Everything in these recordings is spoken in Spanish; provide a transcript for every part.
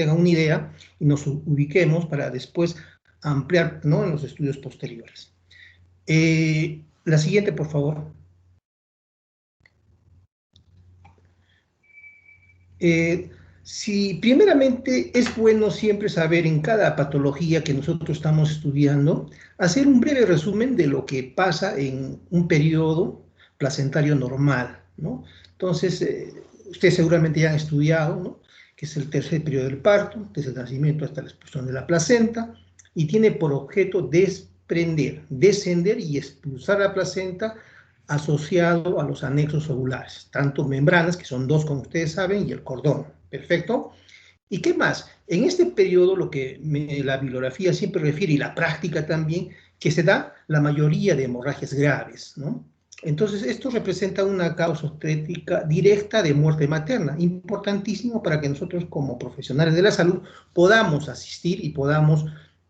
tengan una idea y nos ubiquemos para después ampliar, ¿no?, en los estudios posteriores. La siguiente, por favor. Si primeramente es bueno siempre saber en cada patología que nosotros estamos estudiando, hacer un breve resumen de lo que pasa en un periodo placentario normal, ¿no? Entonces, ustedes seguramente ya han estudiado, ¿no?, que es el tercer periodo del parto, desde el nacimiento hasta la expulsión de la placenta, y tiene por objeto desprender, descender y expulsar la placenta asociado a los anexos ovulares, tanto membranas, que son dos como ustedes saben, y el cordón. ¿Perfecto? ¿Y qué más? En este periodo lo que la bibliografía siempre refiere, y la práctica también, que se da la mayoría de hemorragias graves, ¿no? Entonces, esto representa una causa obstétrica directa de muerte materna, importantísimo para que nosotros como profesionales de la salud podamos asistir y podamos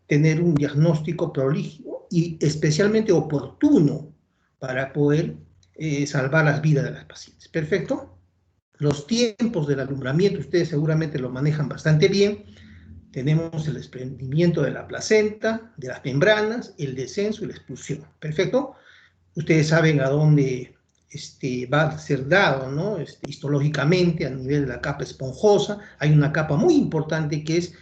tener un diagnóstico prolijo y especialmente oportuno para poder salvar las vidas de las pacientes. ¿Perfecto? Los tiempos del alumbramiento, ustedes seguramente lo manejan bastante bien. Tenemos el desprendimiento de la placenta, de las membranas, el descenso y la expulsión. ¿Perfecto? Ustedes saben a dónde va a ser dado, ¿no? Histológicamente, a nivel de la capa esponjosa. Hay una capa muy importante que es,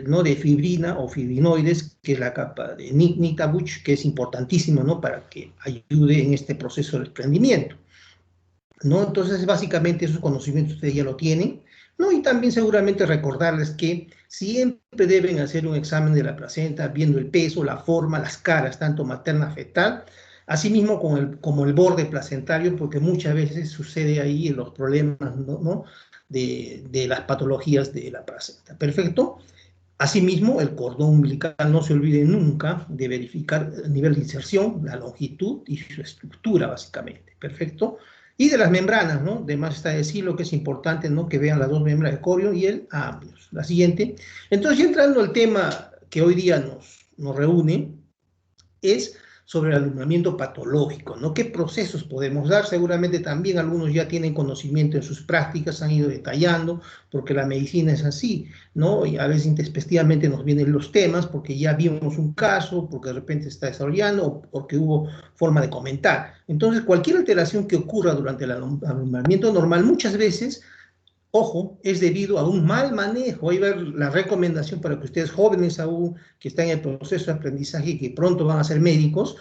¿no?, de fibrina o fibrinoides, que es la capa de Nittabuch, que es importantísimo, ¿no?, para que ayude en este proceso de desprendimiento, ¿no? Entonces, básicamente, esos conocimientos ustedes ya lo tienen, ¿no? Y también seguramente recordarles que siempre deben hacer un examen de la placenta, viendo el peso, la forma, las caras, tanto materna, fetal, asimismo como el borde placentario, porque muchas veces sucede ahí los problemas, ¿no?, de las patologías de la placenta. ¿Perfecto? Asimismo, el cordón umbilical, no se olvide nunca de verificar el nivel de inserción, la longitud y su estructura, básicamente. ¿Perfecto? Y de las membranas, ¿no? De más está decirlo que es importante, ¿no?, que vean las dos membranas de Corion y el amnios. La siguiente. Entonces, ya entrando al tema que hoy día nos reúne, es sobre el alumbramiento patológico, ¿no? ¿Qué procesos podemos dar? Seguramente también algunos ya tienen conocimiento en sus prácticas, han ido detallando, porque la medicina es así, ¿no? Y a veces intempestivamente nos vienen los temas porque ya vimos un caso, porque de repente está desarrollando o porque hubo forma de comentar. Entonces, cualquier alteración que ocurra durante el alumbramiento normal, muchas veces, ojo, es debido a un mal manejo. Ahí va la recomendación para que ustedes jóvenes aún, que están en el proceso de aprendizaje y que pronto van a ser médicos,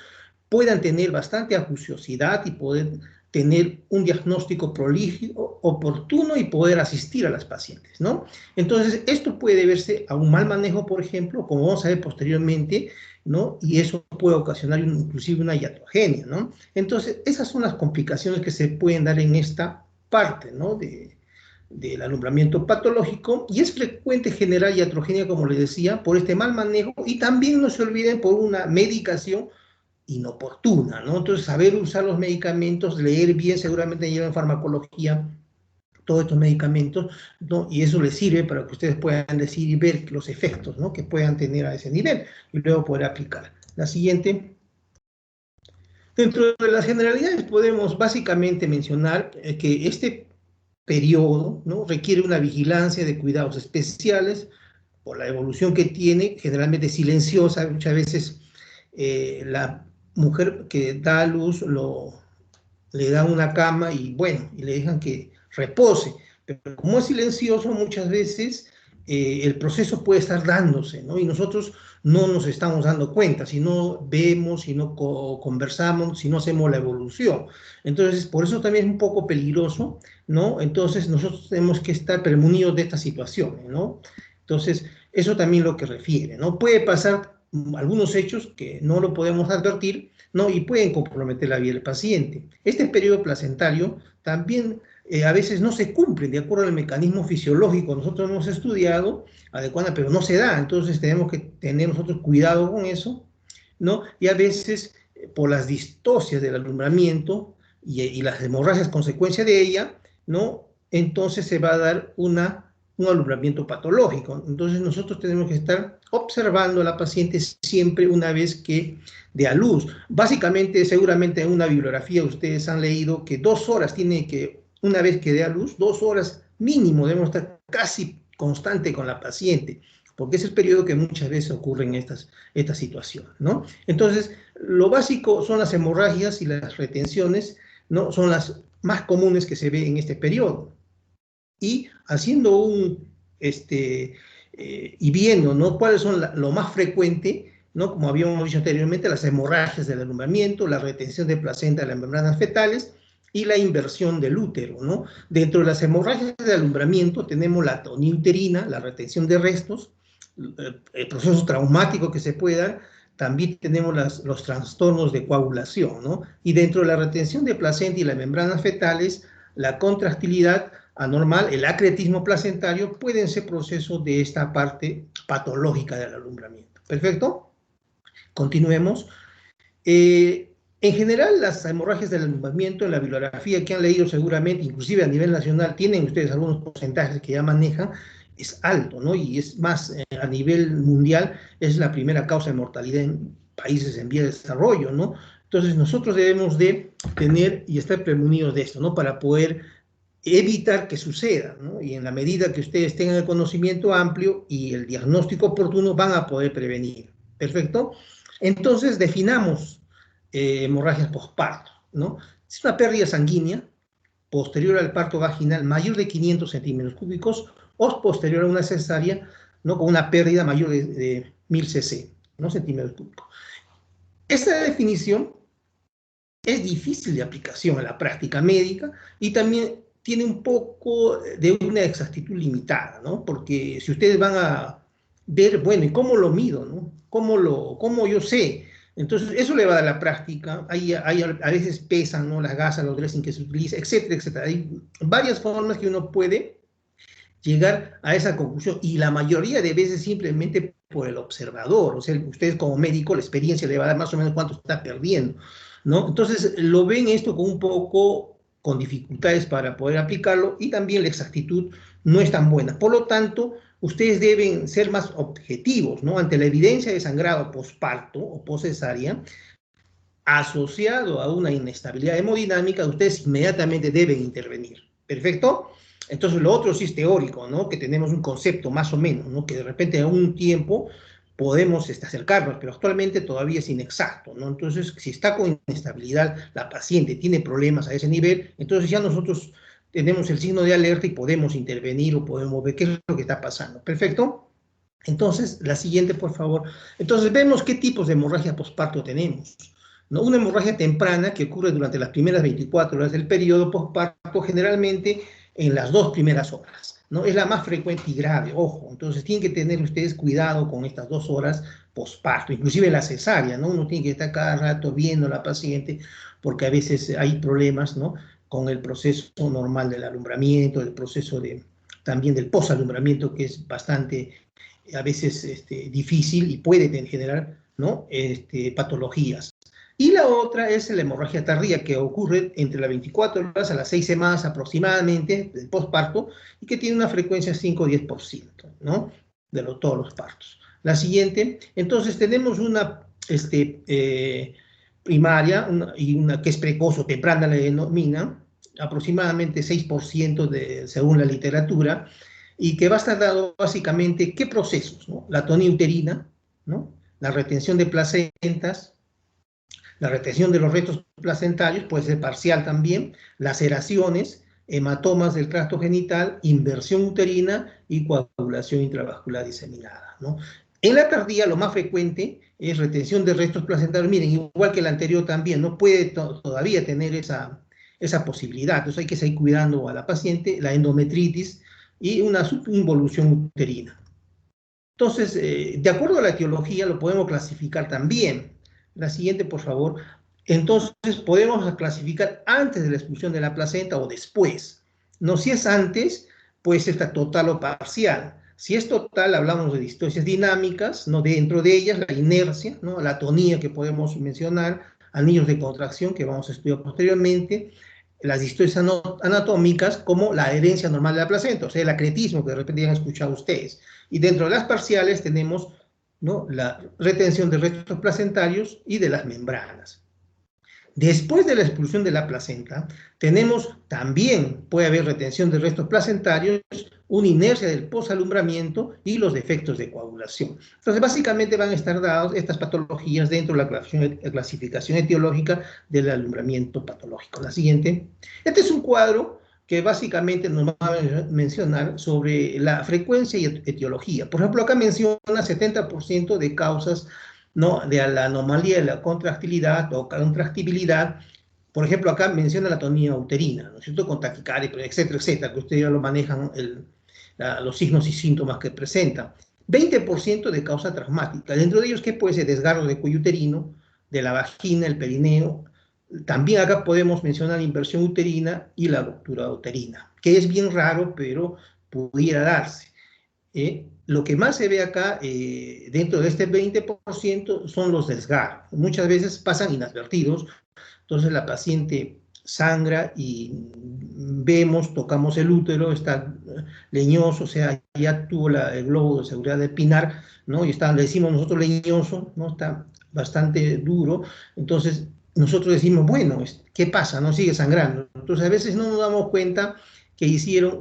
puedan tener bastante acuciosidad y poder tener un diagnóstico prolijo, oportuno y poder asistir a las pacientes, ¿no? Entonces, esto puede deberse a un mal manejo, por ejemplo, como vamos a ver posteriormente, ¿no? Y eso puede ocasionar inclusive una iatrogenia, ¿no? Entonces, esas son las complicaciones que se pueden dar en esta parte, ¿no?, del alumbramiento patológico, y es frecuente generar iatrogenia, como les decía, por este mal manejo, y también no se olviden por una medicación inoportuna, ¿no? Entonces, saber usar los medicamentos, leer bien, seguramente llevan farmacología, todos estos medicamentos, ¿no? Y eso les sirve para que ustedes puedan decir y ver los efectos, ¿no?, que puedan tener a ese nivel, y luego poder aplicar. La siguiente. Dentro de las generalidades podemos básicamente mencionar que este periodo, ¿no?, requiere una vigilancia de cuidados especiales por la evolución que tiene, generalmente silenciosa. Muchas veces la mujer que da a luz le dan una cama y bueno, y le dejan que repose, pero como es silencioso, muchas veces el proceso puede estar dándose, ¿no? Y nosotros no nos estamos dando cuenta, si no vemos, si no conversamos, si no hacemos la evolución. Entonces, por eso también es un poco peligroso, ¿no? Entonces, nosotros tenemos que estar premunidos de estas situaciones, ¿no? Entonces, eso también lo que refiere, ¿no? Puede pasar algunos hechos que no lo podemos advertir, ¿no?, y pueden comprometer la vida del paciente. Este periodo placentario también a veces no se cumple de acuerdo al mecanismo fisiológico. Nosotros hemos estudiado adecuadamente, pero no se da. Entonces tenemos que tener nosotros cuidado con eso, ¿no? Y a veces por las distocias del alumbramiento y las hemorragias consecuencia de ella, ¿no?, entonces se va a dar un alumbramiento patológico. Entonces nosotros tenemos que estar observando a la paciente siempre una vez que dé a luz. Básicamente, seguramente en una bibliografía ustedes han leído que 2 horas tiene que, una vez que dé a luz, 2 horas mínimo, debemos estar casi constante con la paciente, porque es el periodo que muchas veces ocurren estas situaciones, ¿no? Entonces, lo básico son las hemorragias y las retenciones, ¿no? Son las más comunes que se ve en este periodo. Y haciendo y viendo, ¿no? Cuáles son lo más frecuente, ¿no? Como habíamos dicho anteriormente, las hemorragias del alumbramiento, la retención de placenta de las membranas fetales y la inversión del útero, ¿no? Dentro de las hemorragias de alumbramiento tenemos la atonía uterina, la retención de restos, procesos traumáticos que se puedan, también tenemos los trastornos de coagulación, ¿no? Y dentro de la retención de placenta y las membranas fetales, la contractilidad anormal, el acretismo placentario, pueden ser procesos de esta parte patológica del alumbramiento. ¿Perfecto? Continuemos. En general, las hemorragias del alumbramiento, en la bibliografía que han leído seguramente, inclusive a nivel nacional, tienen ustedes algunos porcentajes que ya manejan, es alto, ¿no? Y es más, a nivel mundial, es la primera causa de mortalidad en países en vía de desarrollo, ¿no? Entonces, nosotros debemos de tener y estar prevenidos de esto, ¿no? Para poder evitar que suceda, ¿no? Y en la medida que ustedes tengan el conocimiento amplio y el diagnóstico oportuno, van a poder prevenir. ¿Perfecto? Entonces, definamos hemorragias posparto, ¿no? Es una pérdida sanguínea posterior al parto vaginal mayor de 500 centímetros cúbicos o posterior a una cesárea, ¿no? Con una pérdida mayor de 1000 cc, ¿no? Centímetros cúbicos. Esta definición es difícil de aplicación en la práctica médica y también tiene un poco de una exactitud limitada, ¿no? Porque si ustedes van a ver, bueno, ¿y cómo lo mido, no? ¿Cómo yo sé? Entonces, eso le va a dar la práctica. A veces pesan, ¿no? Las gasas, los dressing que se utiliza, etcétera, etcétera. Hay varias formas que uno puede llegar a esa conclusión y la mayoría de veces simplemente por el observador. O sea, ustedes como médico, la experiencia le va a dar más o menos cuánto está perdiendo, ¿no? Entonces, lo ven esto con un poco con dificultades para poder aplicarlo y también la exactitud no es tan buena. Por lo tanto, ustedes deben ser más objetivos, ¿no? Ante la evidencia de sangrado posparto o poscesárea, asociado a una inestabilidad hemodinámica, ustedes inmediatamente deben intervenir. ¿Perfecto? Entonces, lo otro sí es teórico, ¿no? Que tenemos un concepto más o menos, ¿no? Que de repente a un tiempo podemos acercarnos, pero actualmente todavía es inexacto, ¿no? Entonces, si está con inestabilidad la paciente, tiene problemas a ese nivel, entonces ya nosotros tenemos el signo de alerta y podemos intervenir o podemos ver qué es lo que está pasando. ¿Perfecto? Entonces, la siguiente, por favor. Entonces, vemos qué tipos de hemorragia posparto tenemos, ¿no? Una hemorragia temprana que ocurre durante las primeras 24 horas del periodo posparto, generalmente en las 2 primeras horas, ¿no? Es la más frecuente y grave, ojo. Entonces, tienen que tener ustedes cuidado con estas 2 horas posparto, inclusive la cesárea, ¿no? Uno tiene que estar cada rato viendo a la paciente porque a veces hay problemas, ¿no? Con el proceso normal del alumbramiento, el proceso también del posalumbramiento, que es bastante a veces difícil y puede generar, ¿no? Patologías. Y la otra es la hemorragia tardía, que ocurre entre las 24 horas a las 6 semanas aproximadamente del posparto y que tiene una frecuencia 5 o 10%, ¿no? De todos los partos. La siguiente, entonces tenemos una primaria y una que es precoz o temprana, la denomina, aproximadamente 6% según la literatura, y que va a estar dado básicamente qué procesos, ¿no? La atonía uterina, ¿no? La retención de placentas, la retención de los restos placentarios, puede ser parcial también, laceraciones, hematomas del tracto genital, inversión uterina y coagulación intravascular diseminada, ¿no? En la tardía, lo más frecuente es retención de restos placentarios. Miren, igual que el anterior también, no puede todavía tener esa posibilidad. Entonces hay que seguir cuidando a la paciente, la endometritis y una subinvolución uterina. Entonces, de acuerdo a la etiología, lo podemos clasificar también. La siguiente, por favor. Entonces, podemos clasificar antes de la expulsión de la placenta o después. No, si es antes, puede ser total o parcial. Si es total, hablamos de distonicias dinámicas, ¿no? Dentro de ellas, la inercia, ¿no? La atonía que podemos mencionar, anillos de contracción que vamos a estudiar posteriormente, las distonicias anatómicas como la adherencia normal de la placenta, o sea, el acretismo que de repente ya han escuchado ustedes. Y dentro de las parciales tenemos, ¿no? La retención de restos placentarios y de las membranas. Después de la expulsión de la placenta, tenemos también, puede haber retención de restos placentarios, una inercia del posalumbramiento y los defectos de coagulación. Entonces, básicamente van a estar dados estas patologías dentro de la clasificación etiológica del alumbramiento patológico. La siguiente. Este es un cuadro que básicamente nos va a mencionar sobre la frecuencia y etiología. Por ejemplo, acá menciona 70% de causas, ¿no?, de la anomalía de la contractilidad o contractibilidad. Por ejemplo, acá menciona la atonía uterina, ¿no es cierto?, con taquicardia, etcétera, etcétera, que ustedes ya lo manejan, los signos y síntomas que presentan. 20% de causa traumática. Dentro de ellos, ¿qué puede ser? Desgarro de cuello uterino, de la vagina, el perineo. También acá podemos mencionar la inversión uterina y la ruptura uterina, que es bien raro, pero pudiera darse. Lo que más se ve acá, dentro de este 20%, son los desgarros. Muchas veces pasan inadvertidos. Entonces la paciente sangra y vemos, tocamos el útero, está leñoso, o sea, ya tuvo el globo de seguridad de Pinar, ¿no? Y está, le decimos nosotros leñoso, ¿no? Está bastante duro. Entonces nosotros decimos, bueno, ¿qué pasa? No sigue sangrando. Entonces a veces no nos damos cuenta que hicieron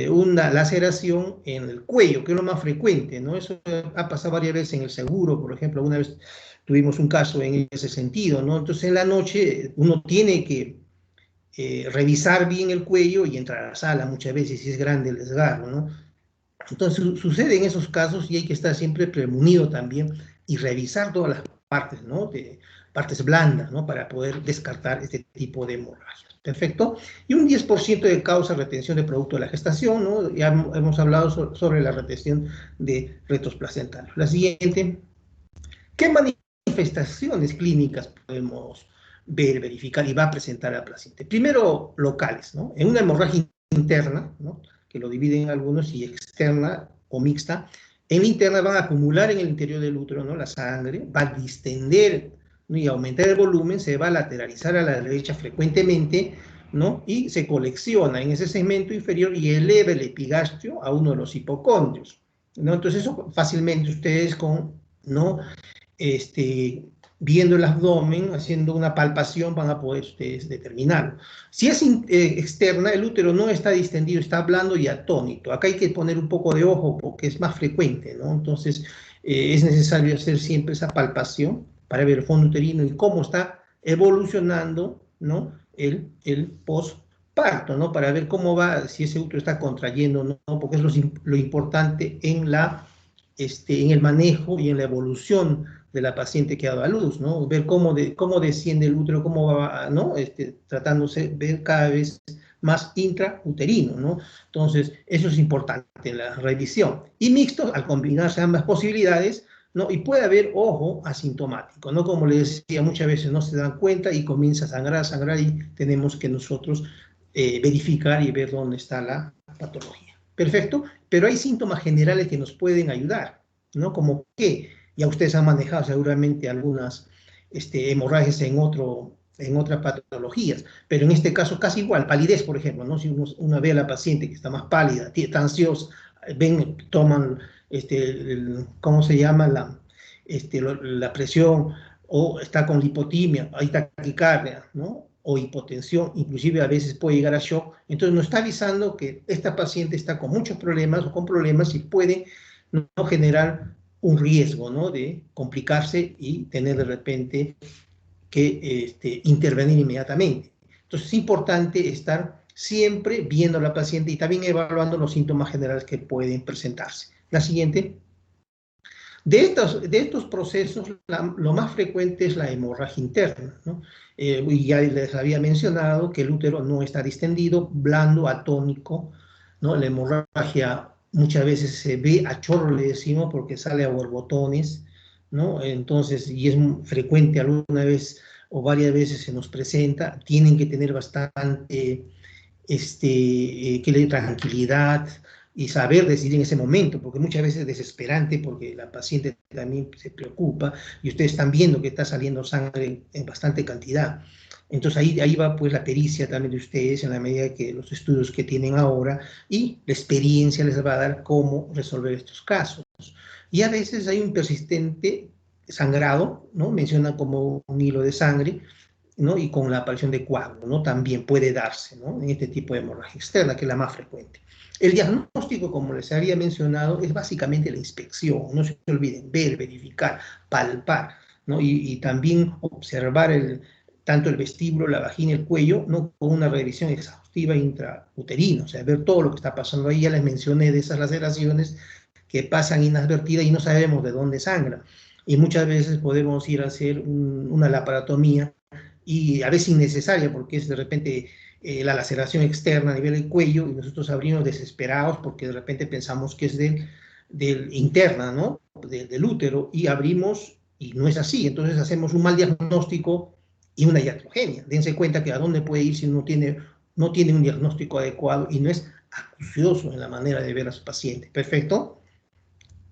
una laceración en el cuello, que es lo más frecuente, ¿no? Eso ha pasado varias veces en el seguro, por ejemplo, una vez tuvimos un caso en ese sentido, ¿no? Entonces en la noche uno tiene que revisar bien el cuello y entrar a la sala muchas veces si es grande el desgarro, ¿no? Entonces sucede en esos casos y hay que estar siempre premunido también y revisar todas las partes, ¿no? De partes blandas, ¿no? Para poder descartar este tipo de hemorragias. Perfecto. Y un 10% de causa retención de producto de la gestación, ¿no? Ya hemos hablado sobre la retención de retos placentarios. La siguiente. ¿Qué manifestaciones clínicas podemos ver, verificar y va a presentar al paciente? Primero, locales, ¿no? En una hemorragia interna, ¿no?, que lo dividen algunos, y externa o mixta. En la interna van a acumular en el interior del útero, ¿no?, la sangre, va a distender, ¿no?, y aumentar el volumen, se va a lateralizar a la derecha frecuentemente, ¿no?, y se colecciona en ese segmento inferior y eleva el epigastrio a uno de los hipocondrios, ¿no? Entonces eso fácilmente ustedes ¿no?, viendo el abdomen, haciendo una palpación, van a poder ustedes determinarlo. Si es externa, el útero no está distendido, está blando y atónito. Acá hay que poner un poco de ojo porque es más frecuente, ¿no? Entonces, es necesario hacer siempre esa palpación para ver el fondo uterino y cómo está evolucionando, ¿no?, el postparto, ¿no?, para ver cómo va, si ese útero está contrayendo o no, porque es lo importante en el manejo y en la evolución de la paciente que ha dado a luz, ¿no? Ver cómo desciende el útero, cómo va, ¿no?, tratándose, ver cada vez más intrauterino, ¿no? Entonces, eso es importante en la revisión. Y mixtos, al combinarse ambas posibilidades, ¿no? Y puede haber ojo asintomático, ¿no? Como les decía, muchas veces no se dan cuenta y comienza a sangrar, y tenemos que nosotros verificar y ver dónde está la patología. Perfecto, pero hay síntomas generales que nos pueden ayudar, ¿no? Como que ya ustedes han manejado seguramente algunas hemorragias en otras patologías, pero en este caso casi igual, palidez, por ejemplo, ¿no? Si uno ve a la paciente que está más pálida, está ansiosa, toman, ¿cómo se llama? La presión, o está con lipotimia, hay taquicardia, ¿no?, o hipotensión, inclusive a veces puede llegar a shock. Entonces nos está avisando que esta paciente está con muchos problemas o con problemas y puede no generar un riesgo, ¿no?, de complicarse y tener de repente que intervenir inmediatamente. Entonces es importante estar siempre viendo a la paciente y también evaluando los síntomas generales que pueden presentarse. La siguiente. De estos procesos, lo más frecuente es la hemorragia interna, ¿no? Y ya les había mencionado que el útero no está distendido, blando, atónico, ¿no? La hemorragia muchas veces se ve a chorro, le decimos, porque sale a borbotones, ¿no? Entonces, y es frecuente, alguna vez o varias veces se nos presenta, tienen que tener bastante que le dé tranquilidad y saber decidir en ese momento, porque muchas veces es desesperante porque la paciente también se preocupa y ustedes están viendo que está saliendo sangre en bastante cantidad. Entonces ahí va pues la pericia también de ustedes en la medida que los estudios que tienen ahora y la experiencia les va a dar cómo resolver estos casos. Y a veces hay un persistente sangrado, ¿no? Mencionan como un hilo de sangre, ¿no? Y con la aparición de coágulos, ¿no? También puede darse, ¿no? En este tipo de hemorragia externa, que es la más frecuente. El diagnóstico, como les había mencionado, es básicamente la inspección. No se olviden, ver, verificar, palpar, ¿no? Y también observar tanto el vestíbulo, la vagina, el cuello, ¿no? Con una revisión exhaustiva intrauterina, o sea, ver todo lo que está pasando ahí. Ya les mencioné de esas laceraciones que pasan inadvertidas y no sabemos de dónde sangra. Y muchas veces podemos ir a hacer una laparotomía y a veces innecesaria porque es de repente la laceración externa a nivel del cuello y nosotros abrimos desesperados porque de repente pensamos que es del interna, ¿no? Del útero y abrimos y no es así. Entonces hacemos un mal diagnóstico y una iatrogenia. Dense cuenta que a dónde puede ir si uno no tiene un diagnóstico adecuado y no es acucioso en la manera de ver a su paciente. ¿Perfecto?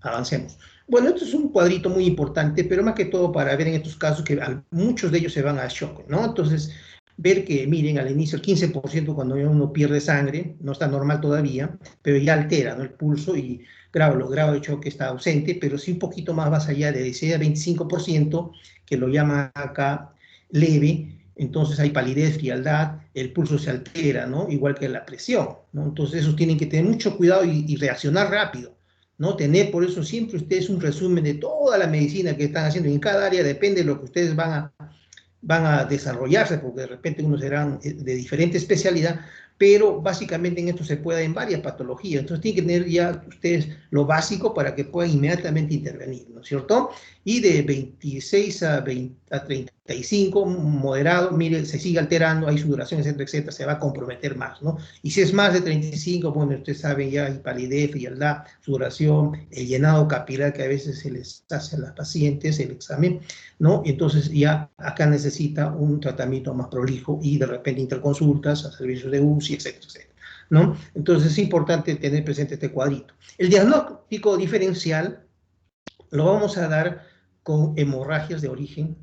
Avancemos. Bueno, esto es un cuadrito muy importante, pero más que todo para ver en estos casos que muchos de ellos se van a shock, ¿no? Entonces, ver que, miren, al inicio el 15% cuando uno pierde sangre, no está normal todavía, pero ya altera, ¿no? El pulso y los grados de choque está ausente, pero sí un poquito más allá de 16 a 25%, que lo llaman acá leve, entonces hay palidez, frialdad, el pulso se altera, ¿no? Igual que la presión, ¿no? Entonces esos tienen que tener mucho cuidado y reaccionar rápido. ¿No? Tener, por eso siempre ustedes un resumen de toda la medicina que están haciendo. En cada área depende de lo que ustedes van a desarrollarse, porque de repente unos serán de diferente especialidad, pero básicamente en esto se puede en varias patologías. Entonces tienen que tener ya ustedes lo básico para que puedan inmediatamente intervenir, ¿no es cierto? Y de 26 a 35, moderado, mire, se sigue alterando, hay sudoración, etcétera, etcétera, se va a comprometer más, ¿no? Y si es más de 35, bueno, ustedes saben ya hay palidez, frialdad, sudoración, el llenado capilar que a veces se les hace a las pacientes, el examen, ¿no? Entonces ya acá necesita un tratamiento más prolijo y de repente interconsultas a servicios de UCI, etcétera, etcétera, ¿no? Entonces es importante tener presente este cuadrito. El diagnóstico diferencial lo vamos a dar con hemorragias de origen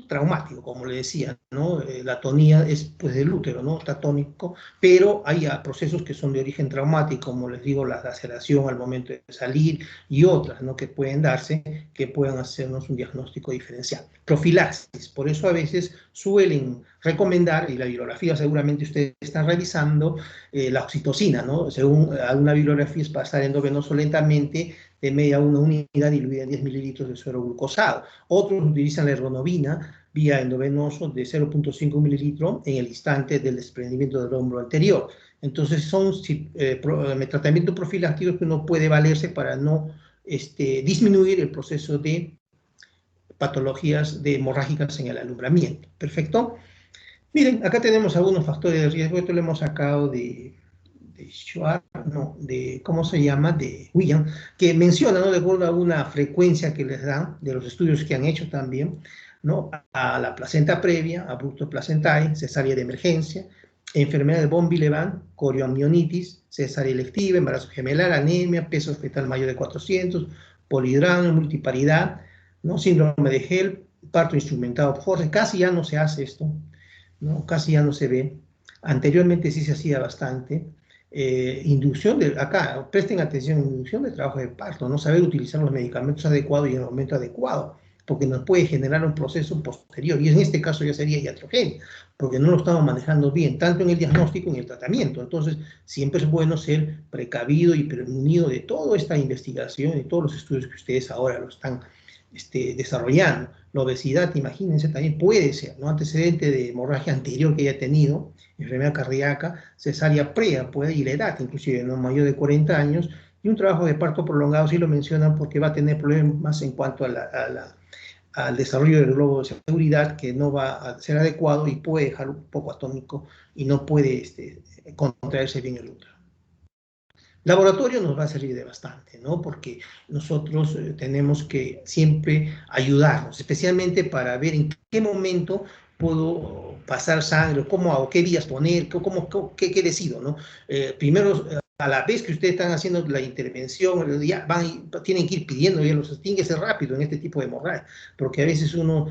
traumático, como le decía, ¿no? La atonía es pues del útero, ¿no? Está tónico, pero hay procesos que son de origen traumático, como les digo, la laceración al momento de salir y otras, ¿no? Que pueden darse, que puedan hacernos un diagnóstico diferencial. Profilaxis, por eso a veces suelen recomendar, y la bibliografía seguramente ustedes están revisando, la oxitocina, ¿no? Según alguna bibliografía es pasar endovenoso lentamente de media a una unidad diluida en 10 mililitros de suero glucosado. Otros utilizan la ergonovina vía endovenoso de 0.5 mililitros en el instante del desprendimiento del hombro anterior. Entonces son tratamientos profilácticos que uno puede valerse para no disminuir el proceso de patologías hemorrágicas en el alumbramiento. ¿Perfecto? Miren, acá tenemos algunos factores de riesgo. Esto lo hemos sacado Schwartz, no, ¿cómo se llama? De William, que menciona, ¿no? De acuerdo a una frecuencia que les dan, de los estudios que han hecho también, ¿no? A la placenta previa, abrupto placentae, cesárea de emergencia, enfermedad de von Willebrand, corioamionitis, cesárea electiva, embarazo gemelar, anemia, peso fetal mayor de 400, polidrama, multiparidad, ¿no? Síndrome de HELP, parto instrumentado por Force. Casi ya no se hace esto, ¿no? Casi ya no se ve. Anteriormente sí se hacía bastante. Inducción acá, presten atención, inducción de trabajo de parto, no saber utilizar los medicamentos adecuados y en el momento adecuado, porque nos puede generar un proceso posterior, y en este caso ya sería iatrogenia, porque no lo estamos manejando bien, tanto en el diagnóstico como en el tratamiento. Entonces, siempre es bueno ser precavido y prevenido de toda esta investigación y todos los estudios que ustedes ahora lo están desarrollando. La obesidad, imagínense, también puede ser, ¿no? Antecedente de hemorragia anterior que haya tenido, enfermedad cardíaca, cesárea previa, puede ir la edad, inclusive, ¿no? Mayor de 40 años, y un trabajo de parto prolongado, sí lo mencionan, porque va a tener problemas en cuanto al desarrollo del globo de seguridad, que no va a ser adecuado y puede dejar un poco atónico y no puede contraerse bien el útero. Laboratorio nos va a servir de bastante, ¿no? Porque nosotros tenemos que siempre ayudarnos, especialmente para ver en qué momento puedo pasar sangre, cómo hago, qué vías poner, qué decido, ¿no? Primero, a la vez que ustedes están haciendo la intervención, ya tienen que ir pidiendo, ya tienen que ser rápido en este tipo de hemorragia, porque a veces uno,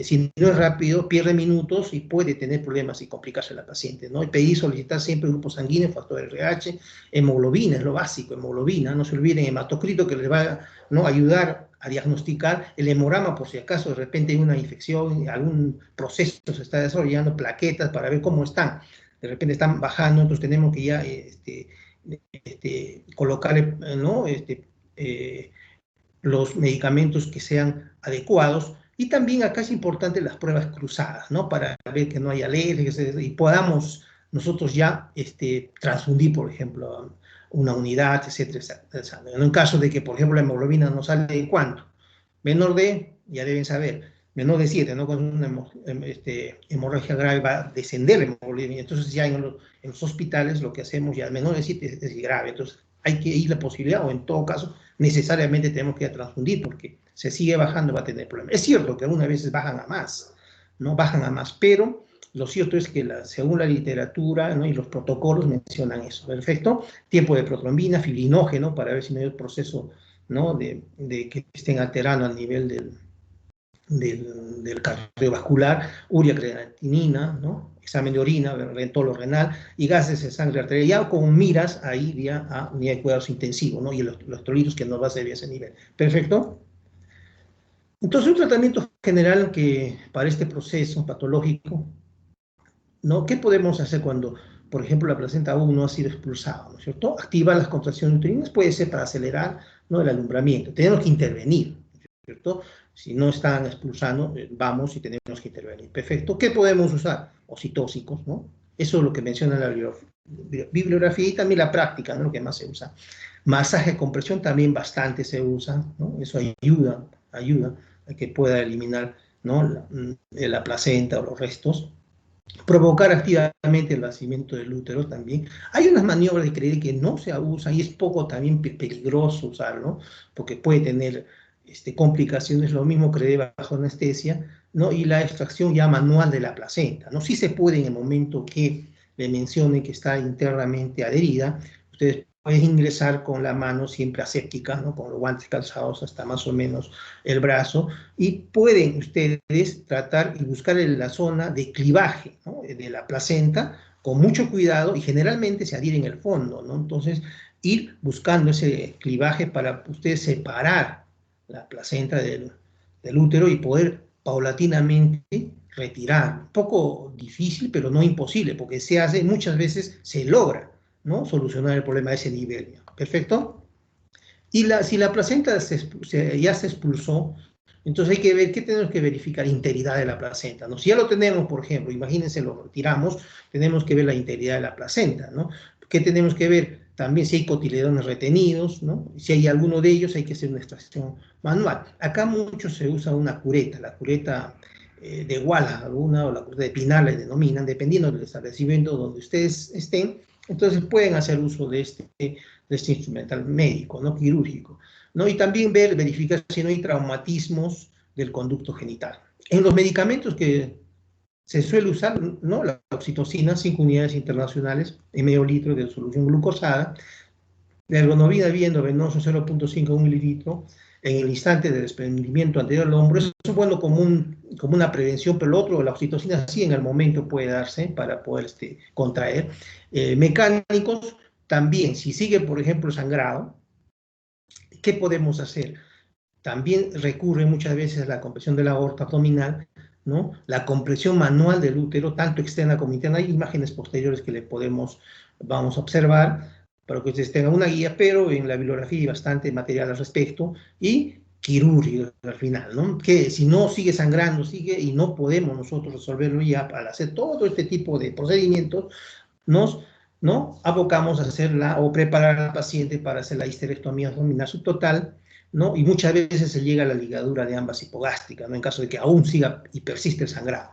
si no es rápido, pierde minutos y puede tener problemas y complicarse a la paciente, ¿no? Y pedir, solicitar siempre grupo sanguíneo, factor RH, hemoglobina, es lo básico, hemoglobina, no se olviden, hematocrito, que les va, ¿no?, a ayudar a diagnosticar el hemograma por si acaso de repente hay una infección, algún proceso se está desarrollando, plaquetas para ver cómo están. De repente están bajando, entonces tenemos que ya colocar, ¿no? Los medicamentos que sean adecuados. Y también acá es importante las pruebas cruzadas, ¿no? Para ver que no haya alergias y podamos nosotros ya transfundir, por ejemplo, una unidad, etcétera, etcétera. En un caso de que, por ejemplo, la hemoglobina no sale en cuánto, menor de, ya deben saber, menor de 7, ¿no? Con una hemorragia grave va a descender la hemoglobina. Entonces ya en los hospitales lo que hacemos ya menor de 7 es grave. Entonces hay que ir la posibilidad, o en todo caso, necesariamente tenemos que ir a transfundir, porque se sigue bajando, va a tener problemas. Es cierto que algunas veces bajan a más, ¿no? Bajan a más, pero lo cierto es que según la literatura, ¿no? Y los protocolos mencionan eso. Perfecto. Tiempo de protrombina, fibrinógeno, para ver si no hay un proceso, ¿no? de que estén alterando al nivel del cardiovascular, urea creatinina, ¿no? Examen de orina, rentolo renal y gases de sangre arterial, ya con miras ahí ya a unidad de cuidados intensivos, ¿no? Y los electrolitos que nos va a servir a ese nivel. Perfecto. Entonces, un tratamiento general que para este proceso patológico, ¿no? ¿Qué podemos hacer cuando, por ejemplo, la placenta aún no ha sido expulsada, ¿no es cierto? Activar las contracciones uterinas puede ser para acelerar, ¿no? El alumbramiento. Tenemos que intervenir, ¿no es cierto? Si no están expulsando, vamos y tenemos que intervenir. Perfecto. ¿Qué podemos usar? Oxitóxicos, ¿no? Eso es lo que menciona la bibliografía y también la práctica, ¿no? Lo que más se usa. Masaje, compresión también bastante se usa, ¿no? Eso ayuda a que pueda eliminar, ¿no? la placenta o los restos. Provocar activamente el vaciamiento del útero también. Hay unas maniobras de creer que no se usan y es poco también peligroso usarlo, porque puede tener complicaciones, lo mismo creer bajo anestesia, ¿no? Y la extracción ya manual de la placenta, ¿no? Sí se puede en el momento que le mencione que está internamente adherida, ustedes pueden ingresar con la mano siempre aséptica, ¿no? Con los guantes calzados hasta más o menos el brazo, y pueden ustedes tratar y buscar en la zona de clivaje, ¿no? De la placenta con mucho cuidado y generalmente se adhiere en el fondo, ¿no? Entonces, ir buscando ese clivaje para ustedes separar la placenta del útero y poder paulatinamente retirar. Un poco difícil, pero no imposible, porque se hace, muchas veces se logra, ¿no? Solucionar el problema a ese nivel. ¿Perfecto? Y si la placenta ya se expulsó, entonces hay que ver, ¿qué tenemos que verificar? Integridad de la placenta, ¿no? Si ya lo tenemos, por ejemplo, imagínense, lo retiramos, tenemos que ver la integridad de la placenta, ¿no? ¿Qué tenemos que ver? También si hay cotiledones retenidos, ¿no? Si hay alguno de ellos, hay que hacer una extracción manual. Acá mucho se usa una cureta, la cureta de Walla, alguna, o la cureta de Pinar, le denominan, dependiendo del establecimiento donde ustedes estén. Entonces pueden hacer uso de este instrumental médico, ¿no? Quirúrgico, ¿no? Y también verificar si no hay traumatismos del conducto genital. En los medicamentos que se suele usar, ¿no? La oxitocina, 5 unidades internacionales en medio litro de solución glucosada, la ergonovida viendo venoso 0.5 mililitro en el instante de desprendimiento anterior al hombro. Eso es bueno como una prevención, pero lo otro, la oxitocina sí en el momento puede darse para poder contraer. Mecánicos también, si sigue, por ejemplo, sangrado, ¿qué podemos hacer? También recurre muchas veces a la compresión de la aorta abdominal, ¿no? La compresión manual del útero, tanto externa como interna. Hay imágenes posteriores que vamos a observar para que ustedes tengan una guía, pero en la bibliografía hay bastante material al respecto, y quirúrgico al final, ¿no? Que si no sigue sangrando, sigue, y no podemos nosotros resolverlo ya al hacer todo este tipo de procedimientos, ¿no? Abocamos a hacerla o preparar al paciente para hacer la histerectomía abdominal subtotal, ¿no? Y muchas veces se llega a la ligadura de ambas hipogástricas, ¿no? En caso de que aún siga y persiste el sangrado.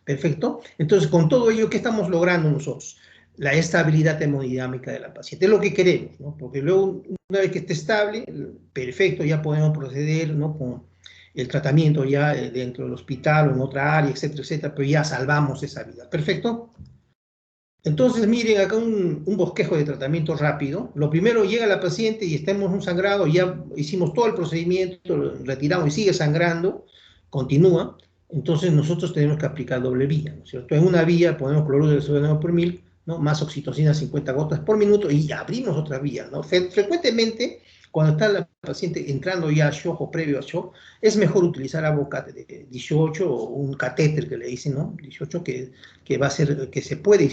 ¿Perfecto? Entonces, con todo ello, ¿qué estamos logrando nosotros? La estabilidad hemodinámica de la paciente. Es lo que queremos, ¿no? Porque luego, una vez que esté estable, perfecto, ya podemos proceder, ¿no? Con el tratamiento ya dentro del hospital o en otra área, etcétera, etcétera, pero ya salvamos esa vida. ¿Perfecto? Entonces, miren, acá un bosquejo de tratamiento rápido. Lo primero, llega la paciente y estamos en un sangrado, ya hicimos todo el procedimiento, lo retiramos y sigue sangrando, continúa. Entonces, nosotros tenemos que aplicar doble vía, ¿no es cierto? En una vía ponemos cloruro de sodio por mil, ¿no? Más oxitocina 50 gotas por minuto y abrimos otra vía, ¿no? Frecuentemente, cuando está la paciente entrando ya a shock o previo a shock, es mejor utilizar agua de 18 o un catéter que le dicen, ¿no? 18 que va a ser, que se puede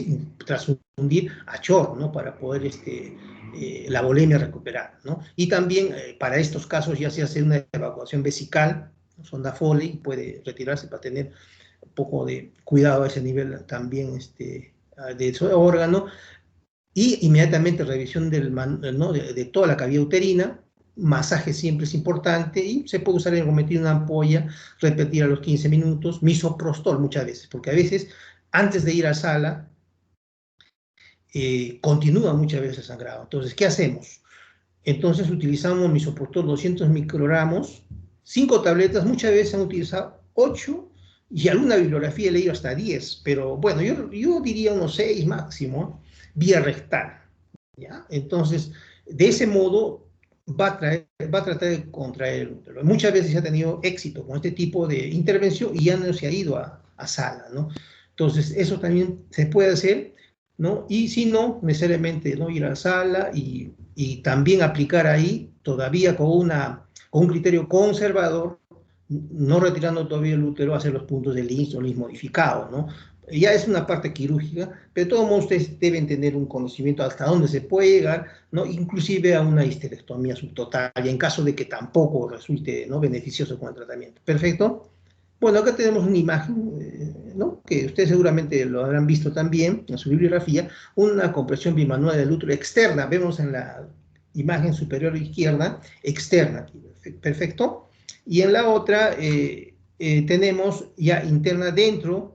transfundir a shock, ¿no? Para poder la volemia recuperar, ¿no? Y también para estos casos ya se hace una evacuación vesical, sonda Foley, puede retirarse para tener un poco de cuidado a ese nivel también de ese órgano, y inmediatamente revisión ¿no? de toda la cavidad uterina, masaje siempre es importante, y se puede usar ergometría, una ampolla, repetir a los 15 minutos, misoprostol muchas veces, porque a veces antes de ir a sala continúa muchas veces el sangrado. Entonces, ¿qué hacemos? Entonces utilizamos misoprostol 200 microgramos, 5 tabletas, muchas veces se han utilizado 8, y alguna bibliografía he leído hasta 10, pero bueno, yo diría unos 6 máximo, vía rectal, ¿ya? Entonces, de ese modo va a tratar de contraer el útero. Muchas veces se ha tenido éxito con este tipo de intervención y ya no se ha ido a sala, ¿no? Entonces, eso también se puede hacer, ¿no? Y si no, necesariamente no ir a sala y también aplicar ahí, todavía con un criterio conservador, no retirando todavía el útero, hacer los puntos del Lins o Lins modificado, ¿no? Ya es una parte quirúrgica, pero de todos modos ustedes deben tener un conocimiento hasta dónde se puede llegar, ¿no? Inclusive a una histerectomía subtotal, en caso de que tampoco resulte, ¿no? beneficioso con el tratamiento. ¿Perfecto? Bueno, acá tenemos una imagen, ¿no? Que ustedes seguramente lo habrán visto también en su bibliografía, una compresión bimanual del útero externa. Vemos en la imagen superior izquierda, externa. ¿Perfecto? Y en la otra tenemos ya interna dentro,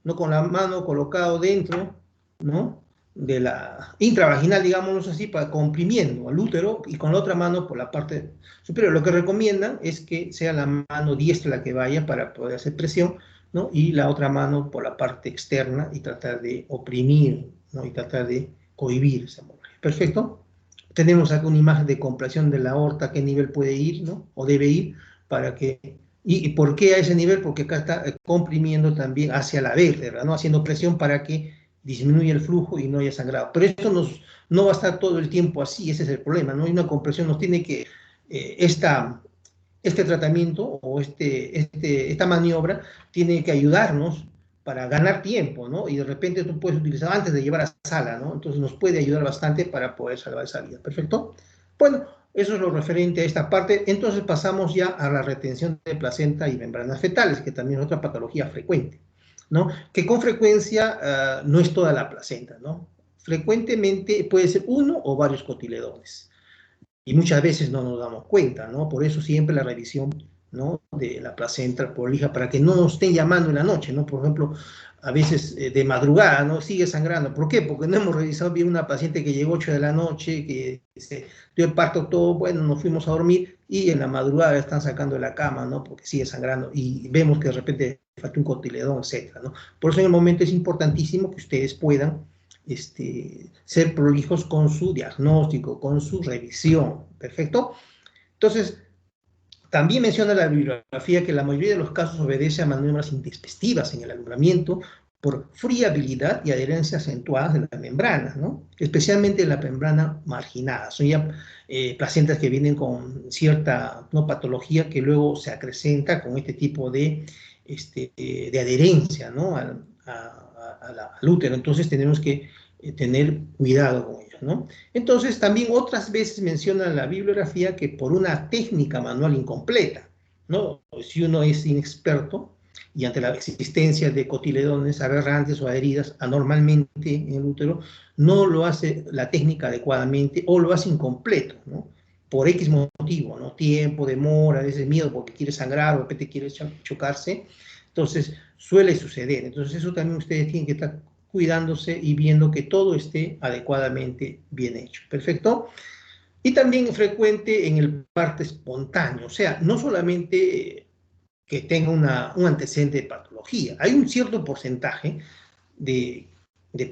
¿no? Con la mano colocado dentro, ¿no? De la intravaginal, digámoslo así, para comprimiendo al útero, y con la otra mano por la parte superior. Lo que recomiendan es que sea la mano diestra la que vaya para poder hacer presión, ¿no? Y la otra mano por la parte externa y tratar de oprimir, ¿no? Y tratar de cohibir esa hemorragia. Perfecto. Tenemos acá una imagen de compresión de la aorta, qué nivel puede ir, ¿no? O debe ir para que... ¿Y por qué a ese nivel? Porque acá está comprimiendo también hacia la vértebra, ¿no? Haciendo presión para que disminuya el flujo y no haya sangrado. Pero esto no va a estar todo el tiempo así, ese es el problema, ¿no? Hay una compresión, nos tiene que... este tratamiento o esta maniobra tiene que ayudarnos para ganar tiempo, ¿no? Y de repente tú puedes utilizar antes de llevar a sala, ¿no? Entonces nos puede ayudar bastante para poder salvar esa vida. ¿Perfecto? Bueno, eso es lo referente a esta parte. Entonces pasamos ya a la retención de placenta y membranas fetales, que también es otra patología frecuente, ¿no? Que con frecuencia no es toda la placenta, ¿no? Frecuentemente puede ser uno o varios cotiledones. Y muchas veces no nos damos cuenta, ¿no? Por eso siempre la revisión, ¿no? De la placenta prolija, para que no nos estén llamando en la noche, ¿no? Por ejemplo, a veces de madrugada, ¿no? Sigue sangrando. ¿Por qué? Porque no hemos revisado bien una paciente que llegó 8 de la noche, que se dio el parto todo, bueno, nos fuimos a dormir y en la madrugada están sacando de la cama, ¿no? Porque sigue sangrando y vemos que de repente falta un cotiledón, etcétera, ¿no? Por eso en el momento es importantísimo que ustedes puedan ser prolijos con su diagnóstico, con su revisión. ¿Perfecto? Entonces, también menciona la bibliografía que la mayoría de los casos obedece a maniobras intempestivas en el alumbramiento por friabilidad y adherencia acentuadas de la membrana, ¿no? Especialmente la membrana marginada. Son ya placentas que vienen con cierta, ¿no? patología que luego se acrecenta con este tipo de adherencia, ¿no? al útero. Entonces tenemos que tener cuidado con ello, ¿no? Entonces también otras veces menciona la bibliografía que por una técnica manual incompleta, ¿no? Si uno es inexperto y ante la existencia de cotiledones aberrantes o adheridas anormalmente en el útero, no lo hace la técnica adecuadamente o lo hace incompleto, ¿no? Por X motivo, ¿no? Tiempo, demora, a veces miedo porque quiere sangrar o de repente quiere chocarse. Entonces, suele suceder. Entonces, eso también ustedes tienen que estar cuidándose y viendo que todo esté adecuadamente bien hecho. ¿Perfecto? Y también es frecuente en el parto espontáneo, o sea, no solamente que tenga un antecedente de patología, hay un cierto porcentaje de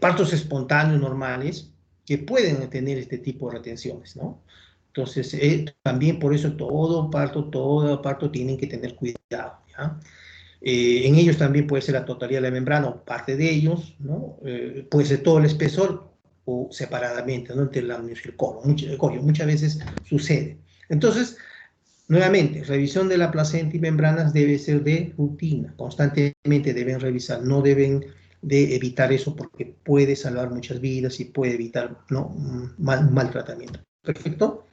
partos espontáneos normales que pueden tener este tipo de retenciones, ¿no? Entonces, también por eso todo parto tienen que tener cuidado, ¿ya? En ellos también puede ser la totalidad de la membrana o parte de ellos, ¿no? Puede ser todo el espesor o separadamente, ¿no? Entre el amnios y el colon. Muchas veces sucede. Entonces, nuevamente, revisión de la placenta y membranas debe ser de rutina, constantemente deben revisar, no deben de evitar eso porque puede salvar muchas vidas y puede evitar, ¿no?, un mal tratamiento. ¿Perfecto?